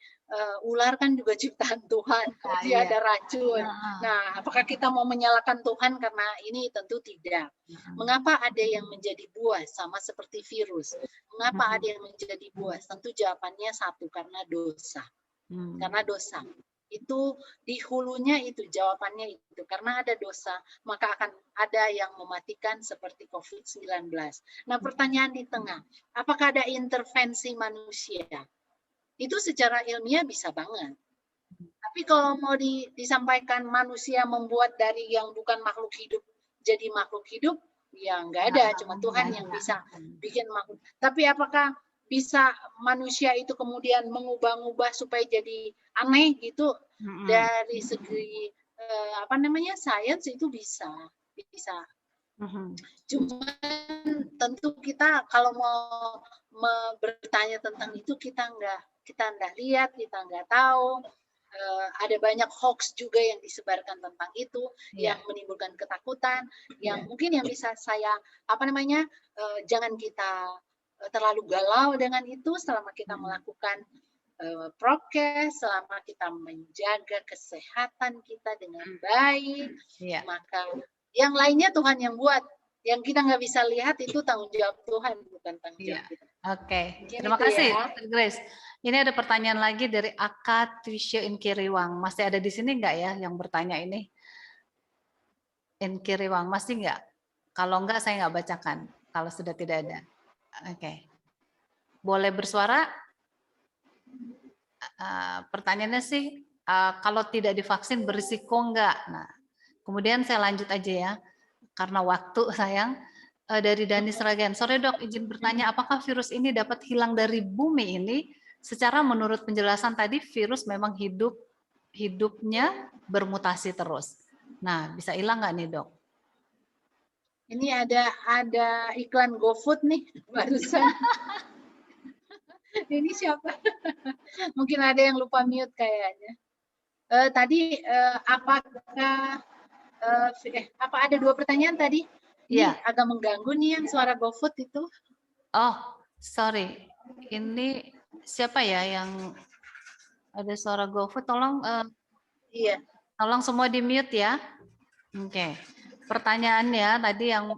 ular kan juga ciptaan Tuhan, dia ada racun. Nah, apakah kita mau menyalahkan Tuhan karena ini? Tentu tidak. Mengapa ada yang menjadi buas sama seperti virus? Mengapa ada yang menjadi buas? Tentu jawabannya satu, karena dosa. Karena dosa. Itu di hulunya, itu jawabannya itu, karena ada dosa maka akan ada yang mematikan seperti COVID-19. Nah, pertanyaan di tengah, apakah ada intervensi manusia? Itu secara ilmiah bisa banget, tapi kalau mau disampaikan manusia membuat dari yang bukan makhluk hidup jadi makhluk hidup, ya nggak ada, cuma Tuhan yang bisa bikin makhluk. Tapi apakah bisa manusia itu kemudian mengubah-ubah supaya jadi aneh gitu? Dari segi sains itu bisa. Cuman tentu kita kalau mau bertanya tentang itu, kita nggak lihat, kita nggak tahu. Ada banyak hoax juga yang disebarkan tentang itu, yang menimbulkan ketakutan, yang mungkin yang bisa saya jangan kita terlalu galau dengan itu selama kita melakukan prokes, selama kita menjaga kesehatan kita dengan baik, maka yang lainnya Tuhan yang buat. Yang kita nggak bisa lihat itu tanggung jawab Tuhan, bukan tanggung jawab kita. Oke, terima kasih, Grace. Ini ada pertanyaan lagi dari Aka Twisha Inkiriwang. Masih ada di sini nggak ya yang bertanya ini? Inkiriwang, masih nggak? Kalau nggak, saya nggak bacakan. Kalau sudah tidak ada. Oke. Boleh bersuara? Pertanyaannya sih, kalau tidak divaksin berisiko nggak? Nah, kemudian saya lanjut aja ya, karena waktu sayang. Dari Dani Sragen, sore dok, izin bertanya, apakah virus ini dapat hilang dari bumi ini? Secara menurut penjelasan tadi, virus memang hidupnya bermutasi terus. Nah, bisa hilang nggak nih dok? Ini ada iklan GoFood nih barusan. Ini siapa? Mungkin ada yang lupa mute kayaknya. Tadi apakah apa ada 2 pertanyaan tadi? Ini agak mengganggu nih yang suara GoFood itu. Oh, sorry. Ini siapa ya yang ada suara GoFood? Tolong tolong semua di mute ya. Oke. Pertanyaannya tadi yang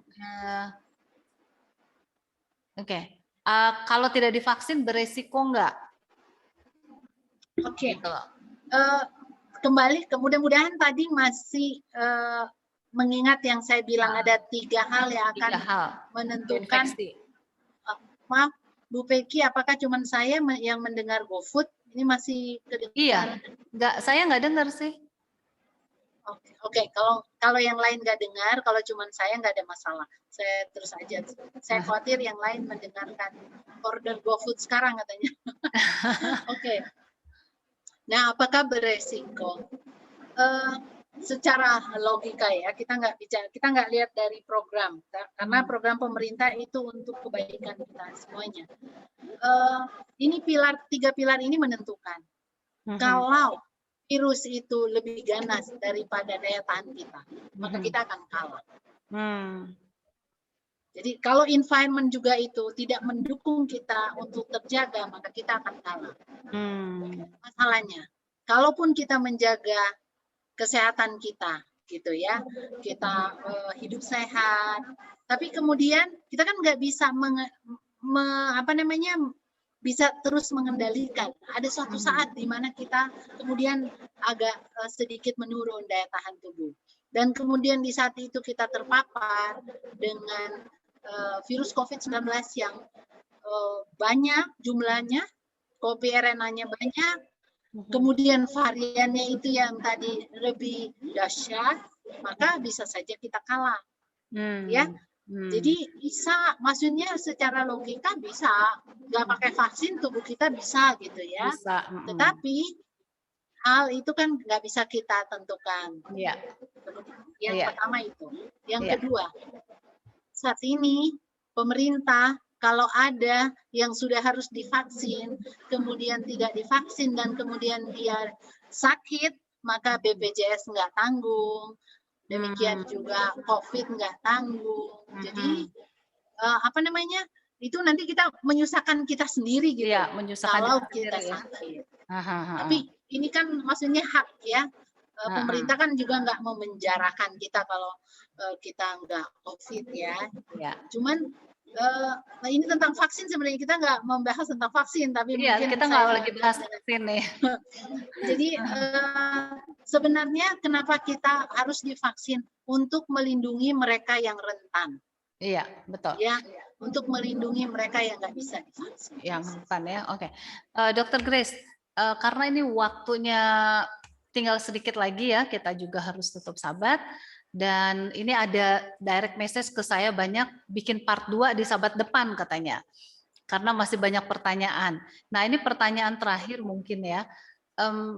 kalau tidak divaksin beresiko enggak? Oke. Kembali, mudah-mudahan tadi masih mengingat yang saya bilang ada 3 hal yang akan menentukan. Maaf, Bu Peggy, apakah cuma saya yang mendengar GoFood? Ini masih kedengaran? Iya, saya nggak dengar sih. Oke. Kalau yang lain nggak dengar, kalau cuma saya nggak ada masalah. Saya terus aja. Saya khawatir yang lain mendengarkan order GoFood sekarang katanya. Oke. Nah, apakah beresiko? Secara logika ya, kita nggak lihat dari program, karena program pemerintah itu untuk kebaikan kita semuanya. Ini tiga pilar ini menentukan. Kalau virus itu lebih ganas daripada daya tahan kita, maka kita akan kalah. Jadi kalau environment juga itu tidak mendukung kita untuk terjaga, maka kita akan kalah. Masalahnya, kalaupun kita menjaga kesehatan kita, gitu ya, kita hidup sehat, tapi kemudian kita kan nggak bisa bisa terus mengendalikan. Ada suatu saat di mana kita kemudian agak sedikit menurun daya tahan tubuh, dan kemudian di saat itu kita terpapar dengan virus COVID-19 yang banyak jumlahnya, kopi RNA-nya banyak, kemudian variannya itu yang tadi lebih dahsyat, maka bisa saja kita kalah. Ya, jadi bisa, maksudnya secara logika bisa, nggak pakai vaksin tubuh kita bisa gitu ya. Bisa. Tetapi hal itu kan nggak bisa kita tentukan. Yang pertama itu. Yang kedua, saat ini pemerintah kalau ada yang sudah harus divaksin, kemudian tidak divaksin, dan kemudian dia sakit, maka BPJS nggak tanggung. Demikian juga COVID nggak tanggung. Jadi, itu nanti kita menyusahkan kita sendiri gitu. Ya, kalau kita sakit. Tapi ini kan maksudnya hak ya. Pemerintah kan juga nggak mau menjarakan kita kalau kita nggak COVID ya. Cuman ini tentang vaksin, sebenarnya kita nggak membahas tentang vaksin, tapi mungkin kita nggak lagi bahas vaksin nih. Jadi sebenarnya kenapa kita harus divaksin? Untuk melindungi mereka yang rentan. Iya, betul. Ya, untuk melindungi mereka yang nggak bisa divaksin. Yang rentan ya, oke. Dr. Grace, karena ini waktunya tinggal sedikit lagi ya, kita juga harus tutup sahabat. Dan ini ada direct message ke saya, banyak bikin part 2 di sahabat depan katanya. Karena masih banyak pertanyaan. Nah, ini pertanyaan terakhir mungkin ya.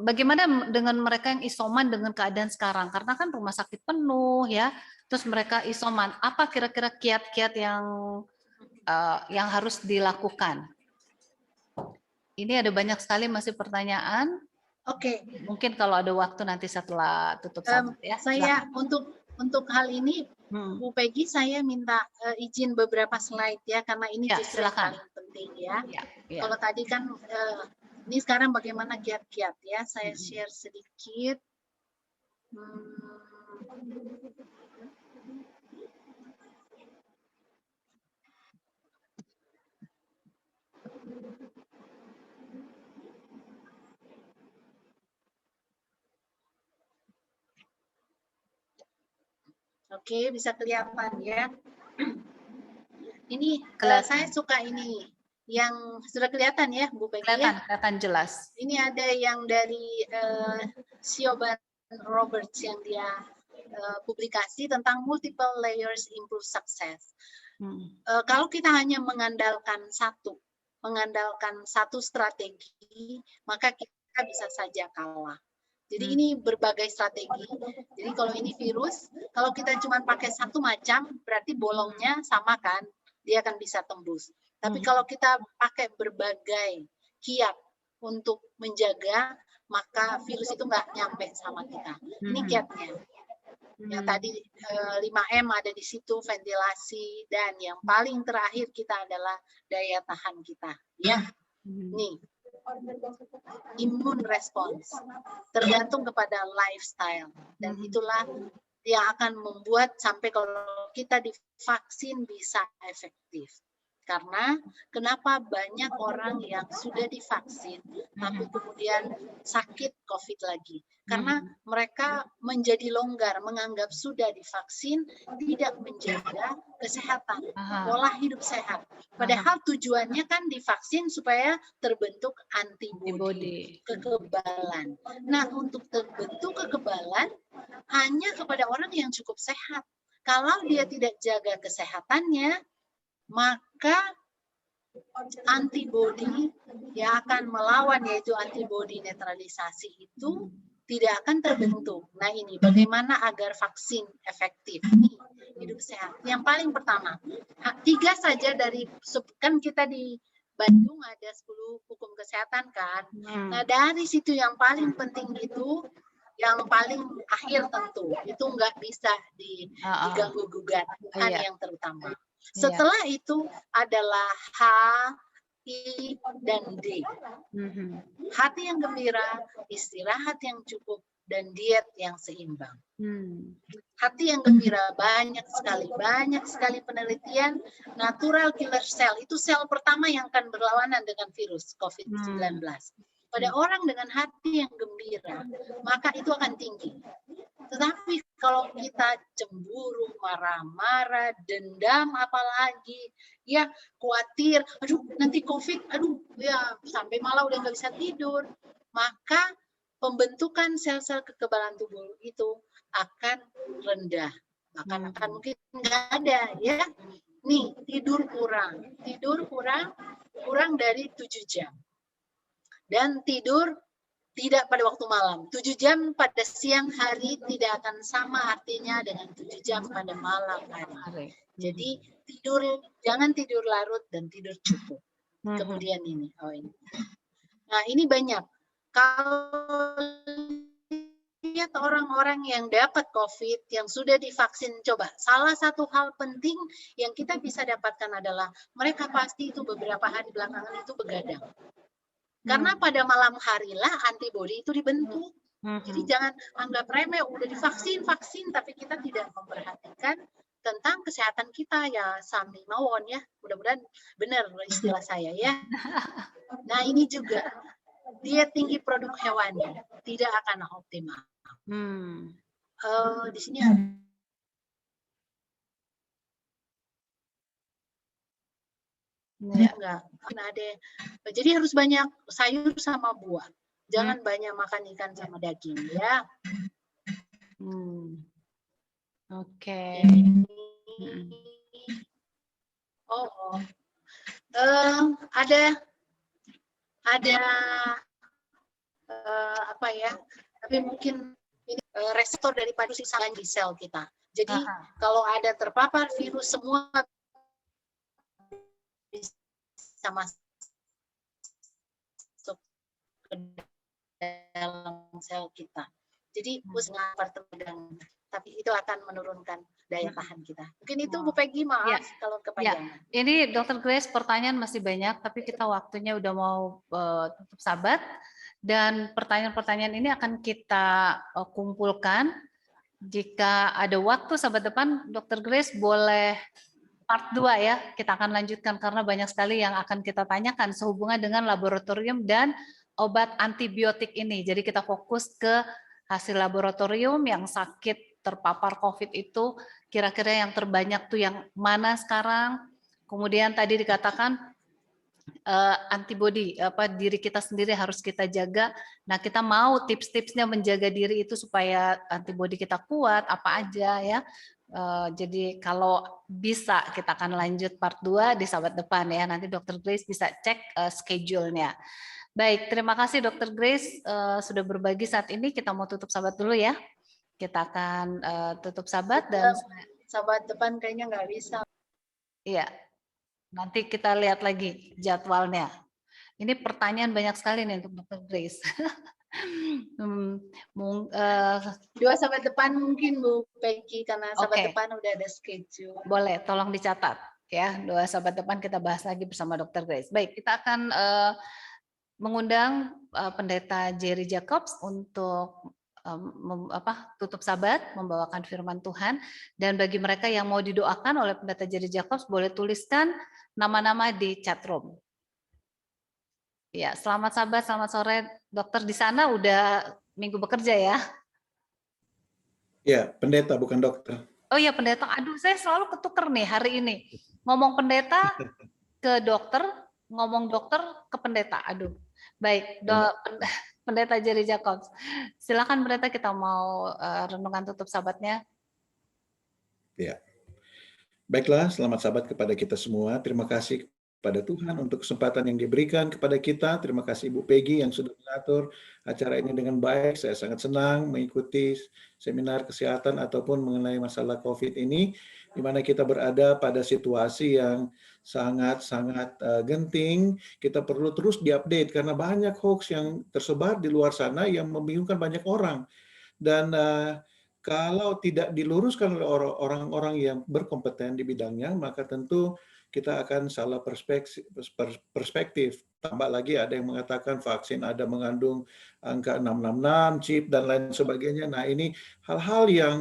Bagaimana dengan mereka yang isoman dengan keadaan sekarang? Karena kan rumah sakit penuh ya. Terus mereka isoman. Apa kira-kira kiat-kiat yang harus dilakukan? Ini ada banyak sekali masih pertanyaan. Oke. Mungkin kalau ada waktu nanti setelah tutup sahabat ya. Saya untuk hal ini, Bu Peggy, saya minta izin beberapa slide ya, karena ini justru yang paling penting ya. Kalau tadi kan, ini sekarang bagaimana kiat-kiat ya, saya share sedikit. Oke, bisa kelihatan ya. Ini saya suka ini yang sudah kelihatan ya, Bu Peggy. Kelihatan jelas. Ini ada yang dari Siobhan Roberts yang dia publikasi tentang multiple layers improve success. Kalau kita hanya mengandalkan satu strategi, maka kita bisa saja kalah. Jadi ini berbagai strategi. Jadi kalau ini virus, kalau kita cuma pakai satu macam, berarti bolongnya sama kan, dia akan bisa tembus. Tapi kalau kita pakai berbagai kiat untuk menjaga, maka virus itu nggak nyampe sama kita. Ini kiatnya. Yang tadi 5M ada di situ, ventilasi, dan yang paling terakhir kita adalah daya tahan kita. Ya, nih. Immune response tergantung kepada lifestyle, dan itulah yang akan membuat sampai kalau kita divaksin bisa efektif. Karena kenapa banyak orang yang sudah divaksin tapi kemudian sakit COVID lagi? Karena mereka menjadi longgar, menganggap sudah divaksin tidak menjaga kesehatan, pola hidup sehat. Padahal tujuannya kan divaksin supaya terbentuk antibodi, kekebalan. Nah, untuk terbentuk kekebalan hanya kepada orang yang cukup sehat. Kalau dia tidak jaga kesehatannya, maka antibodi yang akan melawan, yaitu antibodi netralisasi itu tidak akan terbentuk. Nah ini bagaimana agar vaksin efektif? Hidup sehat. Yang paling pertama, 3 saja dari, kan kita di Bandung ada 10 hukum kesehatan kan. Nah dari situ yang paling penting itu, yang paling akhir tentu, itu nggak bisa diganggu-gugat, Tuhan yang terutama. Setelah itu adalah H, I, dan D. Hati yang gembira, istirahat yang cukup, dan diet yang seimbang. Hati yang gembira banyak sekali penelitian natural killer cell, itu sel pertama yang akan berlawanan dengan virus COVID-19. Pada orang dengan hati yang gembira, maka itu akan tinggi. Tetapi kalau kita cemburu, marah-marah, dendam, apalagi ya khawatir, aduh nanti COVID, aduh ya sampai malah udah nggak bisa tidur, maka pembentukan sel-sel kekebalan tubuh itu akan rendah, akan mungkin nggak ada ya. Nih tidur kurang dari 7 jam, dan tidur tidak pada waktu malam. 7 jam pada siang hari tidak akan sama artinya dengan 7 jam pada malam hari. Jadi jangan tidur larut dan tidur cukup. Kemudian ini, nah ini banyak. Kalau lihat orang-orang yang dapat COVID, yang sudah divaksin, coba salah satu hal penting yang kita bisa dapatkan adalah mereka pasti itu beberapa hari belakangan itu begadang. Karena pada malam harilah antibodi itu dibentuk. Jadi jangan anggap remeh, udah divaksin, tapi kita tidak memperhatikan tentang kesehatan kita ya, sami mawon ya. Mudah-mudahan benar istilah saya ya. Nah ini juga, diet tinggi produk hewani tidak akan optimal. Di sini enggak ada. Jadi harus banyak sayur sama buah. Jangan banyak makan ikan sama daging ya. Oke. Ada apa ya? Tapi mungkin ini reseptor daripada sisa di sel kita. Jadi kalau ada terpapar virus, semua bisa masuk ke dalam sel kita. Jadi tapi itu akan menurunkan daya tahan kita. Mungkin itu Bu Peggy, maaf kalau kepanjangan. Ini Dr. Grace, pertanyaan masih banyak, tapi kita waktunya udah mau tutup sahabat. Dan pertanyaan-pertanyaan ini akan kita kumpulkan. Jika ada waktu sahabat depan, Dr. Grace boleh part 2 ya, kita akan lanjutkan karena banyak sekali yang akan kita tanyakan sehubungan dengan laboratorium dan obat antibiotik ini. Jadi kita fokus ke hasil laboratorium yang sakit terpapar COVID itu, kira-kira yang terbanyak tuh yang mana sekarang. Kemudian tadi dikatakan antibodi, diri kita sendiri harus kita jaga. Nah, kita mau tips-tipsnya menjaga diri itu supaya antibodi kita kuat, apa aja ya. Jadi kalau bisa kita akan lanjut part 2 di sahabat depan ya. Nanti Dr. Grace bisa cek schedule-nya. Baik, terima kasih Dr. Grace sudah berbagi saat ini. Kita mau tutup sahabat dulu ya. Kita akan tutup sahabat dan sahabat depan kayaknya nggak bisa. Iya. Nanti kita lihat lagi jadwalnya. Ini pertanyaan banyak sekali nih untuk Dr. Grace. Dua sahabat depan mungkin Bu Peggy, karena sahabat depan udah ada schedule. Boleh, tolong dicatat ya. Dua sahabat depan kita bahas lagi bersama Dr. Grace. Baik, kita akan mengundang Pendeta Jerry Jacobs untuk tutup sahabat, membawakan firman Tuhan. Dan bagi mereka yang mau didoakan oleh Pendeta Jerry Jacobs, boleh tuliskan nama-nama di chat room. Ya, selamat sahabat, selamat sore. Dokter di sana udah minggu bekerja ya? Ya, pendeta bukan dokter. Oh iya, pendeta. Aduh, saya selalu ketuker nih hari ini. Ngomong pendeta ke dokter, ngomong dokter ke pendeta. Aduh. Baik, Pendeta Jerry Jacobs. Silakan pendeta, kita mau renungan tutup sahabatnya. Ya. Baiklah, selamat sahabat kepada kita semua. Terima kasih pada Tuhan untuk kesempatan yang diberikan kepada kita. Terima kasih Ibu Peggy yang sudah mengatur acara ini dengan baik. Saya sangat senang mengikuti seminar kesehatan ataupun mengenai masalah COVID ini, di mana kita berada pada situasi yang sangat-sangat genting. Kita perlu terus diupdate karena banyak hoax yang tersebar di luar sana yang membingungkan banyak orang. Dan kalau tidak diluruskan oleh orang-orang yang berkompeten di bidangnya, maka tentu kita akan salah perspektif. Tambah lagi ada yang mengatakan vaksin ada mengandung angka 666, chip, dan lain sebagainya. Nah, ini hal-hal yang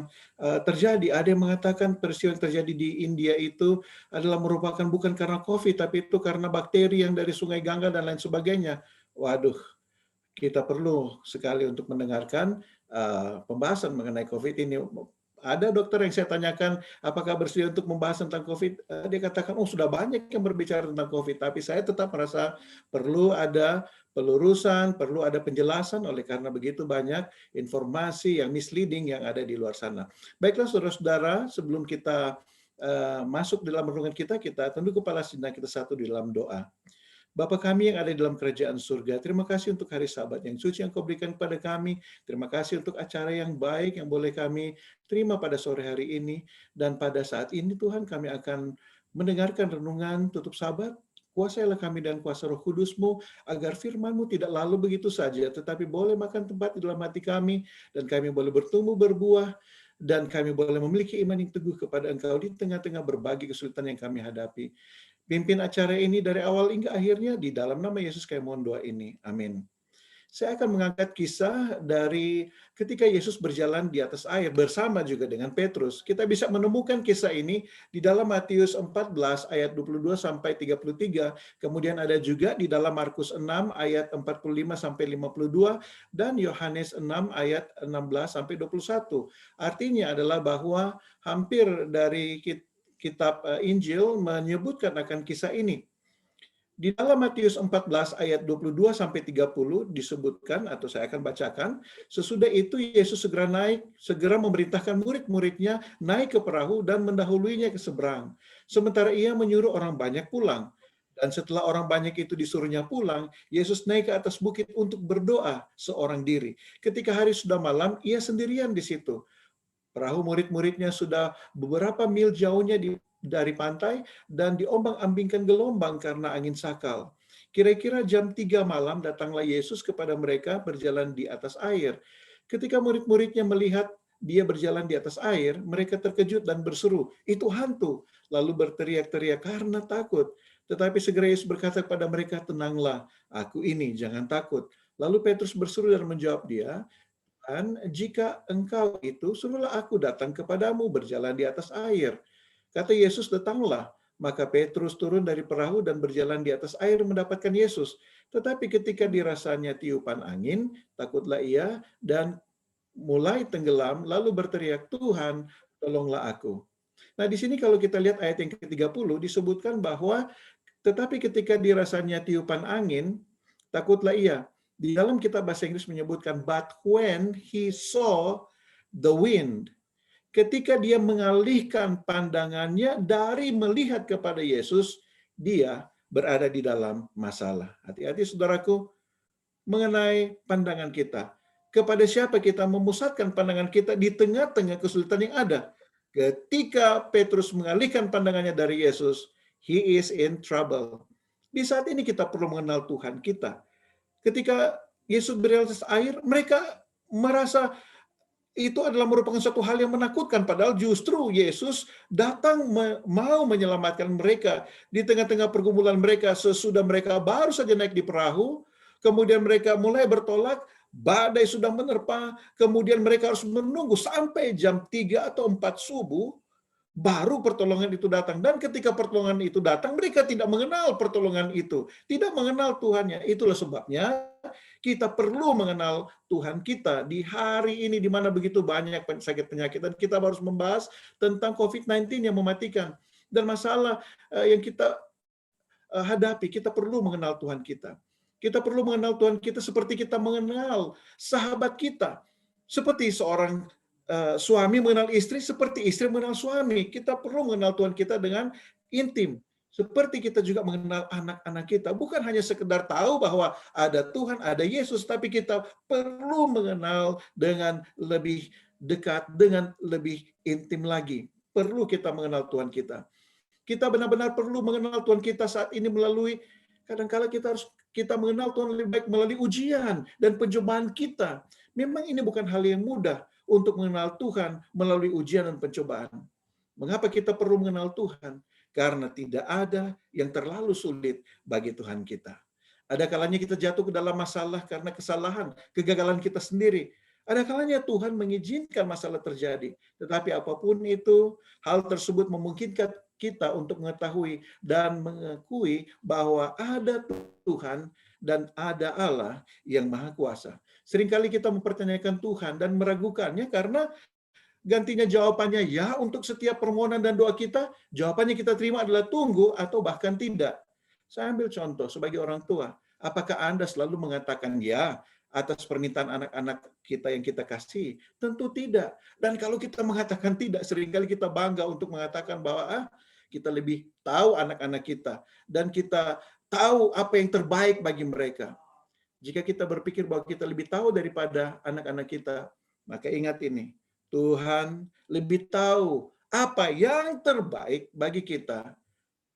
terjadi. Ada yang mengatakan peristiwa yang terjadi di India itu adalah merupakan bukan karena COVID, tapi itu karena bakteri yang dari Sungai Gangga dan lain sebagainya. Waduh, kita perlu sekali untuk mendengarkan pembahasan mengenai COVID ini. Ada dokter yang saya tanyakan, apakah bersedia untuk membahas tentang COVID? Dia katakan, oh sudah banyak yang berbicara tentang COVID, tapi saya tetap merasa perlu ada pelurusan, perlu ada penjelasan, oleh karena begitu banyak informasi yang misleading yang ada di luar sana. Baiklah saudara-saudara, sebelum kita masuk dalam renungan kita tunduk kepala sejenak, kita satu di dalam doa. Bapa kami yang ada di dalam kerajaan surga, terima kasih untuk hari Sabat yang suci yang Kau berikan kepada kami. Terima kasih untuk acara yang baik yang boleh kami terima pada sore hari ini. Dan pada saat ini Tuhan, kami akan mendengarkan renungan tutup Sabat. Kuasailah kami dan kuasa Roh Kudus-Mu, agar firman-Mu tidak lalu begitu saja, tetapi boleh makan tempat di dalam hati kami, dan kami boleh bertumbuh berbuah, dan kami boleh memiliki iman yang teguh kepada Engkau di tengah-tengah berbagai kesulitan yang kami hadapi. Pimpin acara ini dari awal hingga akhirnya, di dalam nama Yesus kami mohon doa ini. Amin. Saya akan mengangkat kisah dari ketika Yesus berjalan di atas air bersama juga dengan Petrus. Kita bisa menemukan kisah ini di dalam Matius 14 ayat 22 sampai 33. Kemudian ada juga di dalam Markus 6 ayat 45 sampai 52 dan Yohanes 6 ayat 16 sampai 21. Artinya adalah bahwa hampir dari kitab Injil menyebutkan akan kisah ini. Di dalam Matius 14 ayat 22 sampai 30 disebutkan, atau saya akan bacakan, sesudah itu Yesus segera memerintahkan murid-muridnya naik ke perahu dan mendahuluinya ke seberang. Sementara ia menyuruh orang banyak pulang. Dan setelah orang banyak itu disuruhnya pulang, Yesus naik ke atas bukit untuk berdoa seorang diri. Ketika hari sudah malam, ia sendirian di situ. Perahu murid-muridnya sudah beberapa mil jauhnya dari pantai dan diombang-ambingkan gelombang karena angin sakal. Kira-kira jam 3 malam datanglah Yesus kepada mereka berjalan di atas air. Ketika murid-muridnya melihat dia berjalan di atas air, mereka terkejut dan berseru, "Itu hantu!" Lalu berteriak-teriak karena takut. Tetapi segera Yesus berkata kepada mereka, "Tenanglah, aku ini, jangan takut." Lalu Petrus berseru dan menjawab dia, "Dan jika engkau itu, suruhlah aku datang kepadamu berjalan di atas air." Kata Yesus, "Datanglah." Maka Petrus turun dari perahu dan berjalan di atas air mendapatkan Yesus. Tetapi ketika dirasanya tiupan angin, takutlah ia dan mulai tenggelam, lalu berteriak, "Tuhan, tolonglah aku." Nah, di sini kalau kita lihat ayat yang ke-30 disebutkan bahwa tetapi ketika dirasanya tiupan angin, takutlah ia. Di dalam kitab bahasa Inggris menyebutkan, "But when he saw the wind," ketika dia mengalihkan pandangannya dari melihat kepada Yesus, dia berada di dalam masalah. Hati-hati saudaraku, mengenai pandangan kita. Kepada siapa kita memusatkan pandangan kita di tengah-tengah kesulitan yang ada. Ketika Petrus mengalihkan pandangannya dari Yesus, he is in trouble. Di saat ini kita perlu mengenal Tuhan kita. Ketika Yesus berjalan atas air, mereka merasa itu adalah merupakan suatu hal yang menakutkan, padahal justru Yesus datang mau menyelamatkan mereka di tengah-tengah pergumulan mereka. Sesudah mereka baru saja naik di perahu, kemudian mereka mulai bertolak, badai sudah menerpa, kemudian mereka harus menunggu sampai jam 3 atau 4 subuh, baru pertolongan itu datang. Dan ketika pertolongan itu datang, mereka tidak mengenal pertolongan itu, tidak mengenal Tuhannya. Itulah sebabnya kita perlu mengenal Tuhan kita di hari ini, di mana begitu banyak sakit penyakit. Dan kita harus membahas tentang COVID-19 yang mematikan. Dan masalah yang kita hadapi, kita perlu mengenal Tuhan kita. Kita perlu mengenal Tuhan kita seperti kita mengenal sahabat kita. Seperti seorang suami mengenal istri, seperti istri mengenal suami. Kita perlu mengenal Tuhan kita dengan intim. Seperti kita juga mengenal anak-anak kita, bukan hanya sekedar tahu bahwa ada Tuhan, ada Yesus, tapi kita perlu mengenal dengan lebih dekat, dengan lebih intim lagi. Perlu kita mengenal Tuhan kita. Kita benar-benar perlu mengenal Tuhan kita saat ini melalui, kadang-kala kita mengenal Tuhan lebih baik melalui ujian dan pencobaan kita. Memang ini bukan hal yang mudah untuk mengenal Tuhan melalui ujian dan pencobaan. Mengapa kita perlu mengenal Tuhan? Karena tidak ada yang terlalu sulit bagi Tuhan kita. Ada kalanya kita jatuh ke dalam masalah karena kesalahan, kegagalan kita sendiri. Ada kalanya Tuhan mengizinkan masalah terjadi. Tetapi apapun itu, hal tersebut memungkinkan kita untuk mengetahui dan mengakui bahwa ada Tuhan dan ada Allah yang Maha Kuasa. Seringkali kita mempertanyakan Tuhan dan meragukannya karena gantinya jawabannya ya untuk setiap permohonan dan doa kita, jawabannya kita terima adalah tunggu atau bahkan tidak. Saya ambil contoh sebagai orang tua. Apakah Anda selalu mengatakan ya atas permintaan anak-anak kita yang kita kasih? Tentu tidak. Dan kalau kita mengatakan tidak, seringkali kita bangga untuk mengatakan bahwa kita lebih tahu anak-anak kita dan kita tahu apa yang terbaik bagi mereka. Jika kita berpikir bahwa kita lebih tahu daripada anak-anak kita, maka ingat ini, Tuhan lebih tahu apa yang terbaik bagi kita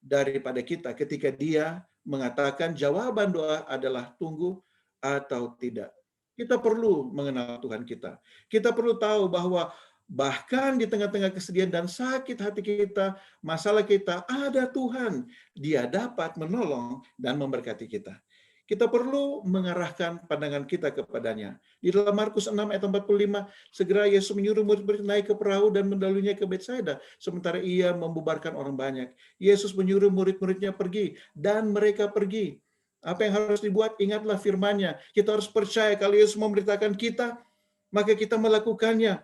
daripada kita ketika Dia mengatakan jawaban doa adalah tunggu atau tidak. Kita perlu mengenal Tuhan kita. Kita perlu tahu bahwa bahkan di tengah-tengah kesedihan dan sakit hati kita, masalah kita, ada Tuhan. Dia dapat menolong dan memberkati kita. Kita perlu mengarahkan pandangan kita kepadanya. Di dalam Markus 6 ayat 45, segera Yesus menyuruh murid-murid naik ke perahu dan mendalunya ke Betsaida, sementara ia membubarkan orang banyak. Yesus menyuruh murid-muridnya pergi, dan mereka pergi. Apa yang harus dibuat? Ingatlah firman-Nya. Kita harus percaya kalau Yesus memberitakan kita, maka kita melakukannya.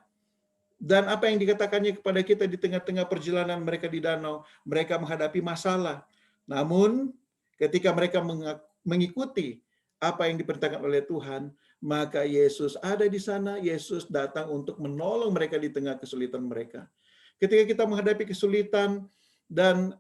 Dan apa yang dikatakannya kepada kita di tengah-tengah perjalanan mereka di danau, mereka menghadapi masalah. Namun, ketika mereka mengikuti apa yang diperintahkan oleh Tuhan, maka Yesus ada di sana. Yesus datang untuk menolong mereka di tengah kesulitan mereka. Ketika kita menghadapi kesulitan dan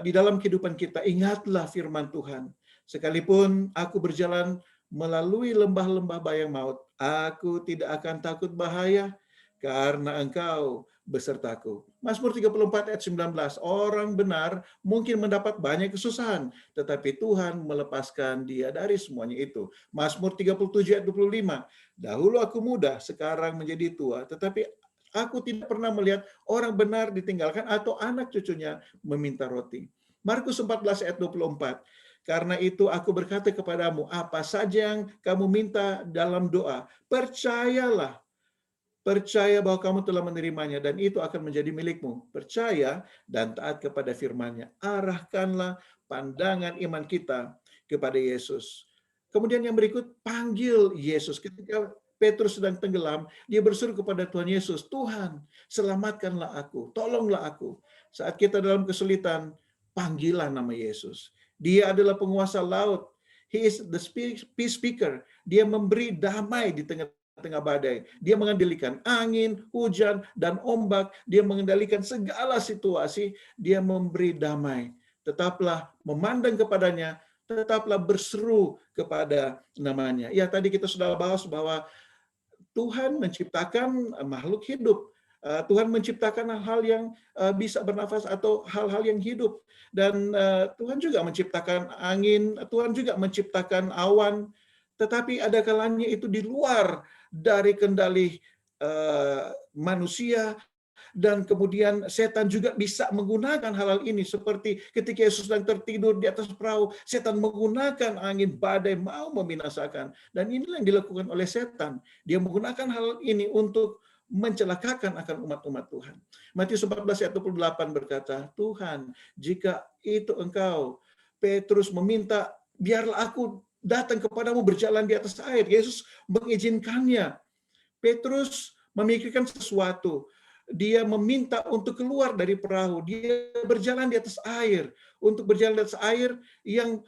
di dalam kehidupan kita, ingatlah firman Tuhan. Sekalipun aku berjalan melalui lembah-lembah bayang maut, aku tidak akan takut bahaya karena Engkau besertaku. Mazmur 34 ayat 19, orang benar mungkin mendapat banyak kesusahan, tetapi Tuhan melepaskan dia dari semuanya itu. Mazmur 37 ayat 25, dahulu aku muda, sekarang menjadi tua, tetapi aku tidak pernah melihat orang benar ditinggalkan atau anak cucunya meminta roti. Markus 14 ayat 24, karena itu aku berkata kepadamu, apa saja yang kamu minta dalam doa, percayalah, percaya bahwa kamu telah menerimanya dan itu akan menjadi milikmu. Percaya dan taat kepada firman-Nya. Arahkanlah pandangan iman kita kepada Yesus. Kemudian yang berikut, panggil Yesus. Ketika Petrus sedang tenggelam, dia berseru kepada Tuhan Yesus, Tuhan, selamatkanlah aku, tolonglah aku. Saat kita dalam kesulitan, panggillah nama Yesus. Dia adalah penguasa laut. He is the peace speaker. Dia memberi damai di tengah badai. Dia mengendalikan angin, hujan, dan ombak. Dia mengendalikan segala situasi. Dia memberi damai. Tetaplah memandang kepadanya, tetaplah berseru kepada namanya. Ya, tadi kita sudah bahas bahwa Tuhan menciptakan makhluk hidup. Tuhan menciptakan hal-hal yang bisa bernafas atau hal-hal yang hidup. Dan Tuhan juga menciptakan angin, Tuhan juga menciptakan awan. Tetapi ada kalanya itu di luar dari kendali manusia, dan kemudian setan juga bisa menggunakan hal-hal ini, seperti ketika Yesus sedang tertidur di atas perahu, setan menggunakan angin badai mau membinasakan, dan inilah yang dilakukan oleh setan. Dia menggunakan hal ini untuk mencelakakan akan umat-umat Tuhan. Matius 14 ayat 28 berkata, Tuhan, jika itu Engkau, Petrus meminta, biarlah aku datang kepadamu berjalan di atas air. Yesus mengizinkannya. Petrus memikirkan sesuatu. Dia meminta untuk keluar dari perahu. Dia berjalan di atas air. Untuk berjalan di atas air yang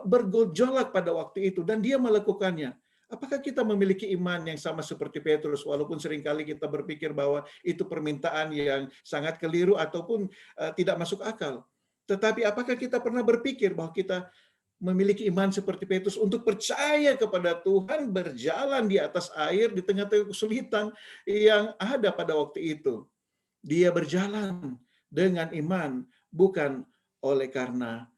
bergejolak pada waktu itu. Dan dia melakukannya. Apakah kita memiliki iman yang sama seperti Petrus, walaupun seringkali kita berpikir bahwa itu permintaan yang sangat keliru ataupun tidak masuk akal? Tetapi apakah kita pernah berpikir bahwa kita memiliki iman seperti Petrus untuk percaya kepada Tuhan, berjalan di atas air di tengah-tengah kesulitan yang ada pada waktu itu? Dia berjalan dengan iman, bukan oleh karena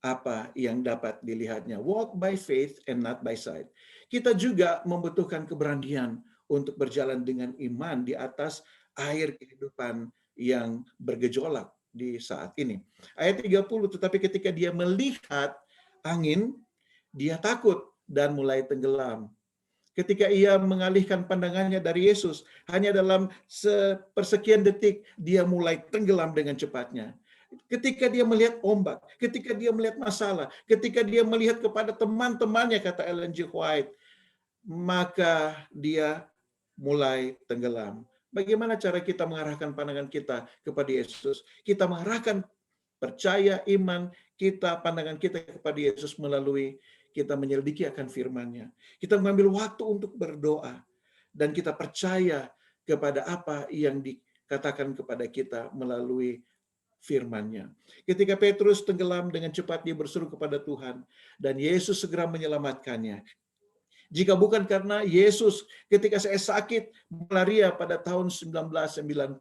apa yang dapat dilihatnya. Walk by faith and not by sight. Kita juga membutuhkan keberanian untuk berjalan dengan iman di atas air kehidupan yang bergejolak di saat ini. Ayat 30, tetapi ketika dia melihat angin, dia takut dan mulai tenggelam. Ketika ia mengalihkan pandangannya dari Yesus, hanya dalam sepersekian detik, dia mulai tenggelam dengan cepatnya. Ketika dia melihat ombak, ketika dia melihat masalah, ketika dia melihat kepada teman-temannya, kata Ellen G. White, maka dia mulai tenggelam. Bagaimana cara kita mengarahkan pandangan kita kepada Yesus? Kita mengarahkan percaya, iman kita, pandangan kita kepada Yesus melalui kita menyelidiki akan firman-Nya. Kita mengambil waktu untuk berdoa. Dan kita percaya kepada apa yang dikatakan kepada kita melalui firman-Nya. Ketika Petrus tenggelam, dengan cepat dia berseru kepada Tuhan. Dan Yesus segera menyelamatkannya. Jika bukan karena Yesus, ketika saya sakit malaria pada tahun 1990,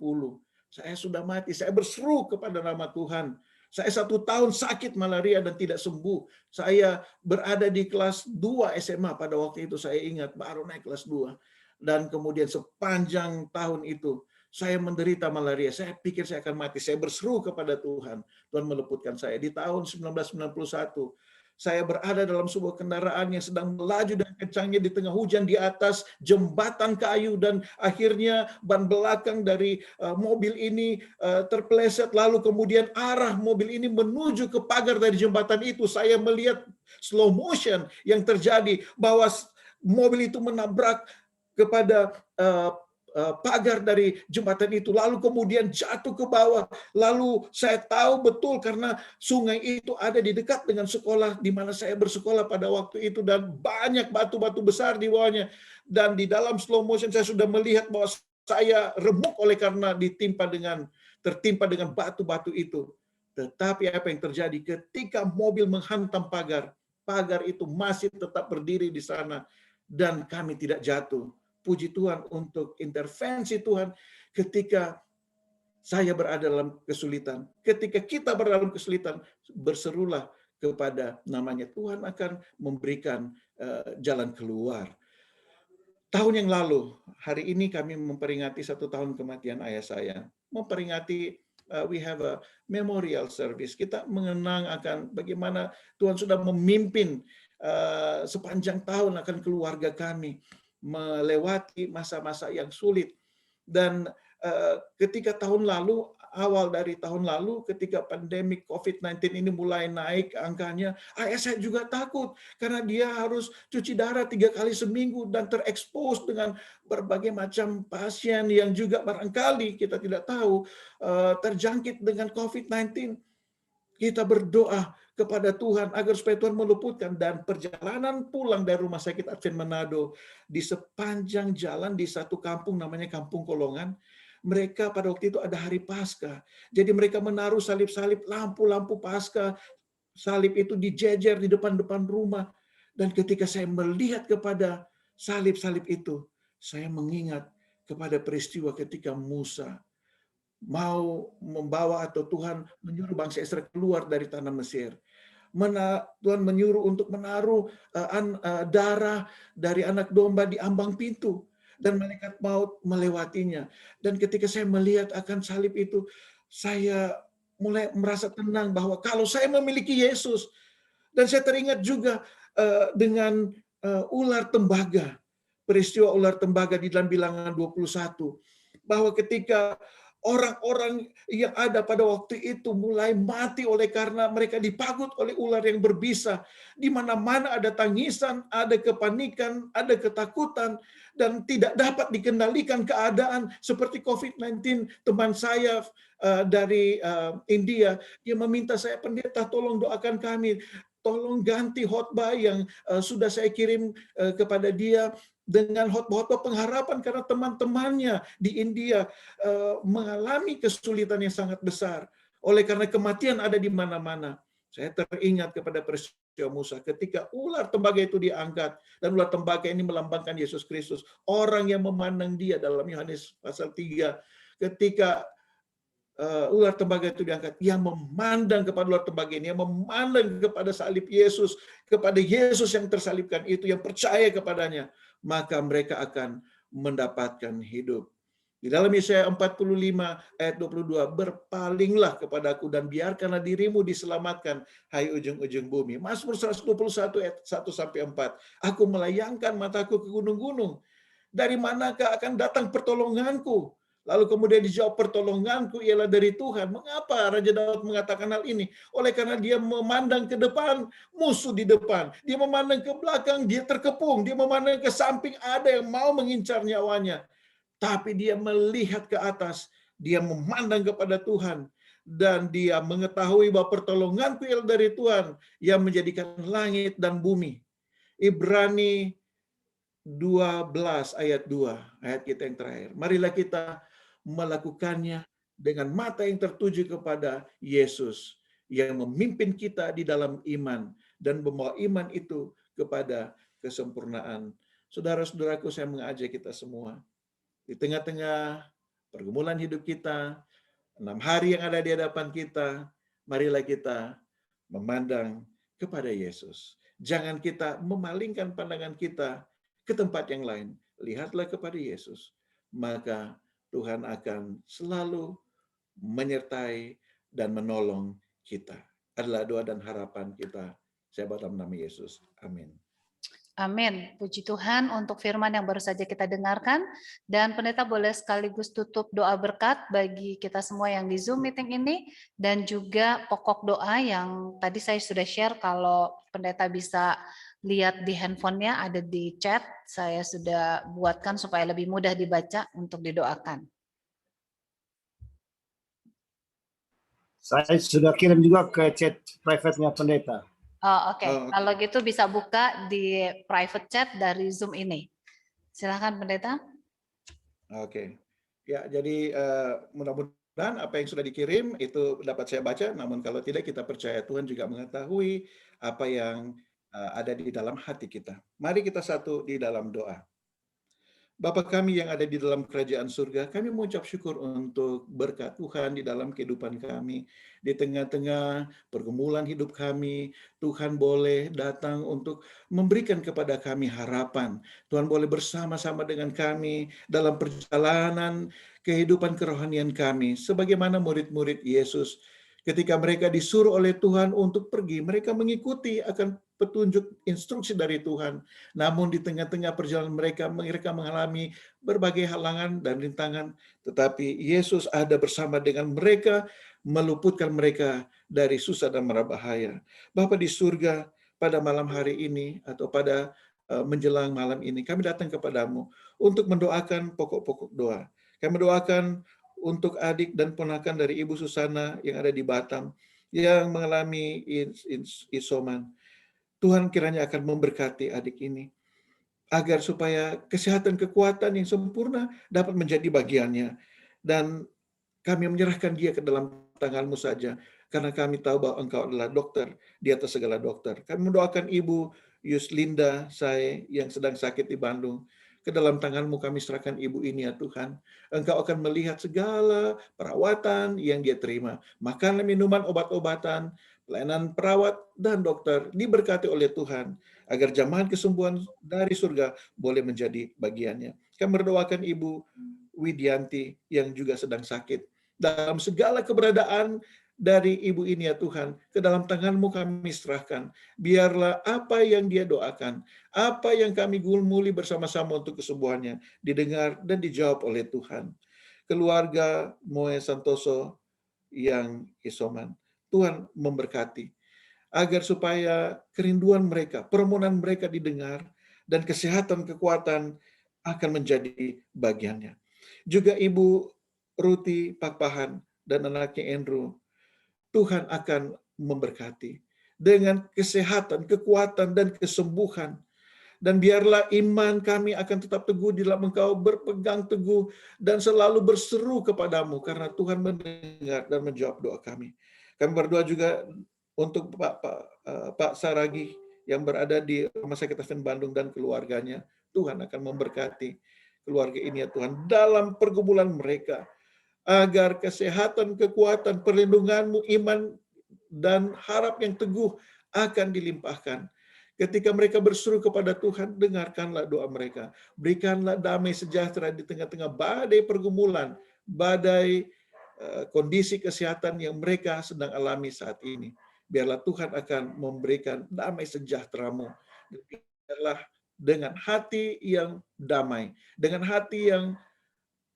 saya sudah mati. Saya berseru kepada nama Tuhan. Saya 1 tahun sakit malaria dan tidak sembuh. Saya berada di kelas 2 SMA pada waktu itu, saya ingat, baru naik kelas 2. Dan kemudian sepanjang tahun itu, saya menderita malaria. Saya pikir saya akan mati. Saya berseru kepada Tuhan. Tuhan meluputkan saya. Di tahun 1991, saya berada dalam sebuah kendaraan yang sedang melaju dan kencangnya di tengah hujan di atas jembatan kayu, dan akhirnya ban belakang dari mobil ini terpeleset, lalu kemudian arah mobil ini menuju ke pagar dari jembatan itu. Saya melihat slow motion yang terjadi, bahwa mobil itu menabrak kepada pagar dari jembatan itu, lalu kemudian jatuh ke bawah. Lalu saya tahu betul karena sungai itu ada di dekat dengan sekolah di mana saya bersekolah pada waktu itu, dan banyak batu-batu besar di bawahnya. Dan di dalam slow motion saya sudah melihat bahwa saya remuk oleh karena tertimpa dengan batu-batu itu. Tetapi apa yang terjadi ketika mobil menghantam pagar? Pagar itu masih tetap berdiri di sana dan kami tidak jatuh. Puji Tuhan untuk intervensi Tuhan ketika saya berada dalam kesulitan. Ketika kita berada dalam kesulitan, berserulah kepada namanya. Tuhan akan memberikan jalan keluar. Tahun yang lalu, hari ini kami memperingati 1 tahun kematian ayah saya. Memperingati, we have a memorial service. Kita mengenang akan bagaimana Tuhan sudah memimpin sepanjang tahun akan keluarga kami melewati masa-masa yang sulit. Dan ketika awal dari tahun lalu, ketika pandemi COVID-19 ini mulai naik angkanya, ayah saya juga takut karena dia harus cuci darah 3 kali seminggu dan terekspos dengan berbagai macam pasien yang juga barangkali kita tidak tahu terjangkit dengan COVID-19. Kita berdoa kepada Tuhan agar supaya Tuhan meluputkan, dan perjalanan pulang dari rumah sakit Advent Manado, di sepanjang jalan di satu kampung namanya Kampung Kolongan, mereka pada waktu itu ada hari Paskah. Jadi mereka menaruh salib-salib, lampu-lampu Paskah, salib itu dijejer di depan-depan rumah. Dan ketika saya melihat kepada salib-salib itu, saya mengingat kepada peristiwa ketika Musa mau membawa, atau Tuhan menyuruh bangsa Israel keluar dari tanah Mesir. Tuhan menyuruh untuk menaruh darah dari anak domba di ambang pintu, dan malaikat maut melewatinya. Dan ketika saya melihat akan salib itu, saya mulai merasa tenang bahwa kalau saya memiliki Yesus. Dan saya teringat juga dengan ular tembaga, peristiwa ular tembaga di dalam Bilangan 21, bahwa ketika orang-orang yang ada pada waktu itu mulai mati oleh karena mereka dipagut oleh ular yang berbisa. Di mana-mana ada tangisan, ada kepanikan, ada ketakutan, dan tidak dapat dikendalikan keadaan seperti COVID-19. Teman saya dari India, dia meminta saya, pendeta tolong doakan kami, tolong ganti khotbah yang sudah saya kirim kepada dia dengan khotbah pengharapan, karena teman-temannya di India mengalami kesulitan yang sangat besar. Oleh karena kematian ada di mana-mana. Saya teringat kepada peristiwa Musa ketika ular tembaga itu diangkat, dan ular tembaga ini melambangkan Yesus Kristus. Orang yang memandang dia dalam Yohanes pasal 3, ketika ular tembaga itu diangkat, yang memandang kepada ular tembaga ini, yang memandang kepada salib Yesus, kepada Yesus yang tersalibkan itu, yang percaya kepadanya, maka mereka akan mendapatkan hidup. Di dalam Yesaya 45 ayat 22, berpalinglah kepadaku dan biarkanlah dirimu diselamatkan, hai ujung-ujung bumi. Mazmur 121 ayat 1-4, aku melayangkan mataku ke gunung-gunung. Dari manakah akan datang pertolonganku? Lalu kemudian dijawab, pertolonganku ialah dari Tuhan. Mengapa Raja Daud mengatakan hal ini? Oleh karena dia memandang ke depan, musuh di depan. Dia memandang ke belakang, dia terkepung. Dia memandang ke samping, ada yang mau mengincar nyawanya. Tapi dia melihat ke atas, dia memandang kepada Tuhan, dan dia mengetahui bahwa pertolonganku ialah dari Tuhan yang menjadikan langit dan bumi. Ibrani 12 ayat 2, ayat kita yang terakhir. Marilah kita melakukannya dengan mata yang tertuju kepada Yesus yang memimpin kita di dalam iman dan membawa iman itu kepada kesempurnaan. Saudara-saudaraku, saya mengajak kita semua di tengah-tengah pergumulan hidup kita, 6 hari yang ada di hadapan kita, marilah kita memandang kepada Yesus. Jangan kita memalingkan pandangan kita ke tempat yang lain. Lihatlah kepada Yesus, maka Tuhan akan selalu menyertai dan menolong kita. Adalah doa dan harapan kita. Saya dalam nama Yesus. Amin. Amin. Puji Tuhan untuk firman yang baru saja kita dengarkan. Dan pendeta boleh sekaligus tutup doa berkat bagi kita semua yang di Zoom meeting ini. Dan juga pokok doa yang tadi saya sudah share, kalau pendeta bisa lihat di handphonenya, ada di chat. Saya sudah buatkan supaya lebih mudah dibaca untuk didoakan. Saya sudah kirim juga ke chat private-nya pendeta. Oh, oke. Kalau gitu bisa buka di private chat dari Zoom ini. Silakan pendeta. Oke. Ya, jadi mudah-mudahan apa yang sudah dikirim itu dapat saya baca, namun kalau tidak kita percaya Tuhan juga mengetahui apa yang ada di dalam hati kita. Mari kita satu di dalam doa. Bapa kami yang ada di dalam kerajaan surga, kami mengucap syukur untuk berkat Tuhan di dalam kehidupan kami. Di tengah-tengah pergumulan hidup kami, Tuhan boleh datang untuk memberikan kepada kami harapan. Tuhan boleh bersama-sama dengan kami dalam perjalanan kehidupan kerohanian kami. Sebagaimana murid-murid Yesus, ketika mereka disuruh oleh Tuhan untuk pergi, mereka mengikuti akan petunjuk instruksi dari Tuhan. Namun di tengah-tengah perjalanan mereka mengalami berbagai halangan dan rintangan, tetapi Yesus ada bersama dengan mereka, meluputkan mereka dari susah dan mara bahaya. Bapa di surga, pada malam hari ini atau pada menjelang malam ini, kami datang kepadamu untuk mendoakan pokok-pokok doa. Kami mendoakan untuk adik dan ponakan dari Ibu Susana yang ada di Batam, yang mengalami isoman. Tuhan kiranya akan memberkati adik ini, agar supaya kesehatan kekuatan yang sempurna dapat menjadi bagiannya. Dan kami menyerahkan dia ke dalam tangan-Mu saja, karena kami tahu bahwa Engkau adalah dokter di atas segala dokter. Kami mendoakan Ibu Yuslinda saya yang sedang sakit di Bandung. Ke dalam tangan-Mu kami serahkan ibu ini ya Tuhan. Engkau akan melihat segala perawatan yang dia terima. Makanan, minuman, obat-obatan, pelayanan perawat dan dokter diberkati oleh Tuhan, agar jamahan kesembuhan dari surga boleh menjadi bagiannya. Kami berdoakan Ibu Widianti yang juga sedang sakit. Dalam segala keberadaan dari ibu ini ya Tuhan, ke dalam tangan-Mu kami serahkan. Biarlah apa yang dia doakan, apa yang kami gumuli bersama-sama untuk kesembuhannya, didengar dan dijawab oleh Tuhan. Keluarga Moe Santoso yang isoman, Tuhan memberkati, agar supaya kerinduan mereka, permohonan mereka didengar, dan kesehatan, kekuatan akan menjadi bagiannya. Juga Ibu Ruti Pakpahan dan anaknya Andrew, Tuhan akan memberkati dengan kesehatan, kekuatan, dan kesembuhan. Dan biarlah iman kami akan tetap teguh di dalam Engkau, berpegang teguh dan selalu berseru kepadamu, karena Tuhan mendengar dan menjawab doa kami. Kami berdoa juga untuk Pak Saragi yang berada di Rumah Sakit Advent Bandung dan keluarganya. Tuhan akan memberkati keluarga ini ya Tuhan dalam pergumulan mereka, agar kesehatan, kekuatan, perlindungan-Mu, iman, dan harap yang teguh akan dilimpahkan. Ketika mereka berseru kepada Tuhan, dengarkanlah doa mereka. Berikanlah damai sejahtera di tengah-tengah badai pergumulan, badai kondisi kesehatan yang mereka sedang alami saat ini. Biarlah Tuhan akan memberikan damai sejahtera-Mu. Biarlah dengan hati yang damai, dengan hati yang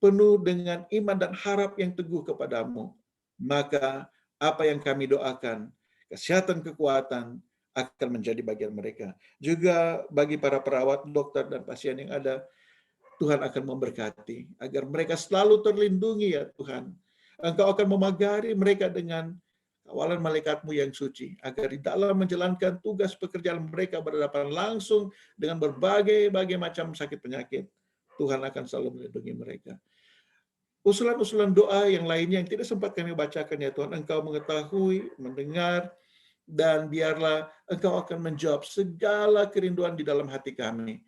penuh dengan iman dan harap yang teguh kepadamu, maka apa yang kami doakan, kesehatan, kekuatan, akan menjadi bagian mereka. Juga bagi para perawat, dokter, dan pasien yang ada, Tuhan akan memberkati, agar mereka selalu terlindungi ya Tuhan. Engkau akan memagari mereka dengan kawalan malaikat-Mu yang suci, agar di dalam menjalankan tugas pekerjaan mereka berhadapan langsung dengan berbagai macam sakit penyakit, Tuhan akan selalu melindungi mereka. Usulan-usulan doa yang lainnya yang tidak sempat kami bacakan ya Tuhan, Engkau mengetahui, mendengar, dan biarlah Engkau akan menjawab segala kerinduan di dalam hati kami.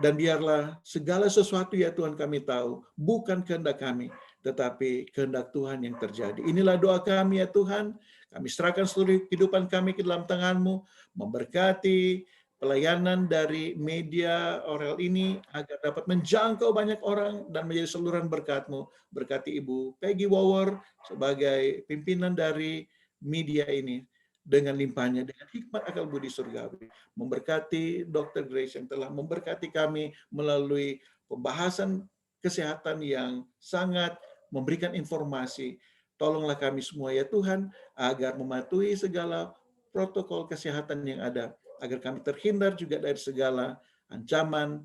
Dan biarlah segala sesuatu ya Tuhan kami tahu, bukan kehendak kami, tetapi kehendak Tuhan yang terjadi. Inilah doa kami ya Tuhan, kami serahkan seluruh kehidupan kami ke dalam tangan-Mu, memberkati pelayanan dari media Orel ini agar dapat menjangkau banyak orang dan menjadi saluran berkat-Mu. Berkati Ibu Peggy Wower sebagai pimpinan dari media ini dengan limpahnya, dengan hikmat akal budi surgawi. Memberkati Dr. Grace yang telah memberkati kami melalui pembahasan kesehatan yang sangat memberikan informasi. Tolonglah kami semua ya Tuhan, agar mematuhi segala protokol kesehatan yang ada, agar kami terhindar juga dari segala ancaman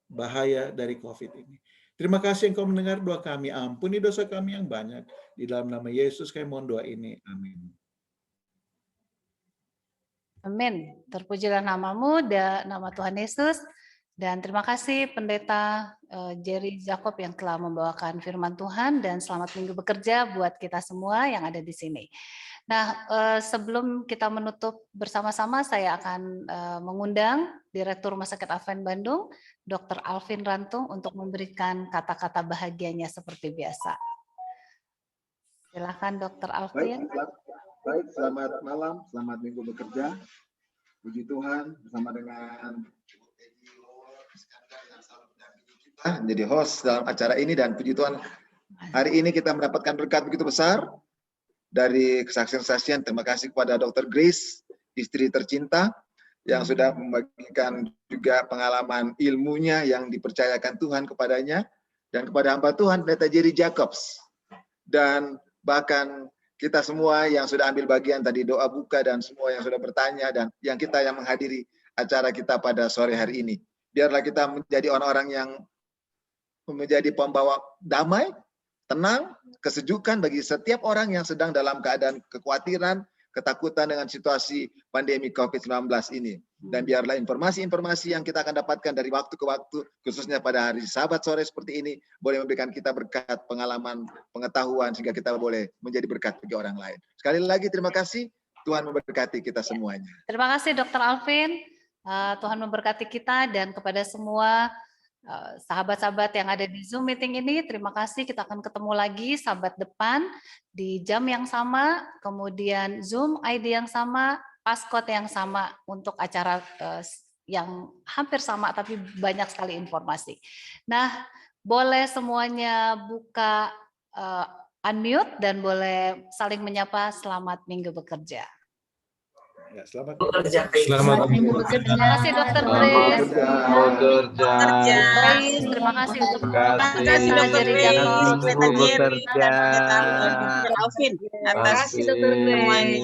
bahaya dari COVID ini. Terima kasih Engkau mendengar doa kami. Ampuni dosa kami yang banyak. Di dalam nama Yesus kami mohon doa ini. Amin. Amin. Terpujilah nama-Mu dan nama Tuhan Yesus. Dan terima kasih Pendeta Jerry Jacob yang telah membawakan firman Tuhan, dan selamat minggu bekerja buat kita semua yang ada di sini. Nah, sebelum kita menutup bersama-sama, saya akan mengundang Direktur Rumah Sakit Advent Bandung, Dr. Alvin Rantung, untuk memberikan kata-kata bahagianya seperti biasa. Silakan Dr. Alvin. Baik, selamat malam, selamat minggu bekerja. Puji Tuhan, bersama dengan menjadi host dalam acara ini, dan puji Tuhan, hari ini kita mendapatkan berkat begitu besar dari kesaksian-kesaksian. Terima kasih kepada Dr. Grace, istri tercinta, yang sudah membagikan juga pengalaman ilmunya yang dipercayakan Tuhan kepadanya, dan kepada hamba Tuhan, Pendeta Jerry Jacobs, dan bahkan kita semua yang sudah ambil bagian tadi doa buka, dan semua yang sudah bertanya, dan yang kita yang menghadiri acara kita pada sore hari ini. Biarlah kita menjadi orang-orang yang menjadi pembawa damai, tenang, kesejukan bagi setiap orang yang sedang dalam keadaan kekhawatiran, ketakutan dengan situasi pandemi COVID-19 ini. Dan biarlah informasi-informasi yang kita akan dapatkan dari waktu ke waktu, khususnya pada hari Sabat sore seperti ini, boleh memberikan kita berkat pengalaman, pengetahuan, sehingga kita boleh menjadi berkat bagi orang lain. Sekali lagi terima kasih, Tuhan memberkati kita semuanya. Terima kasih Dr. Alvin, Tuhan memberkati kita, dan kepada semua sahabat-sahabat yang ada di Zoom meeting ini, terima kasih. Kita akan ketemu lagi Sabat depan di jam yang sama, kemudian Zoom ID yang sama, passcode yang sama untuk acara yang hampir sama tapi banyak sekali informasi. Nah, boleh semuanya buka unmute dan boleh saling menyapa. Selamat minggu bekerja. Ya, selamat minggu bekerja. Terima kasih Dr. Grace. Bekerja. Baik, terima kasih untuk Dr. Grace. Alvin atas semuanya.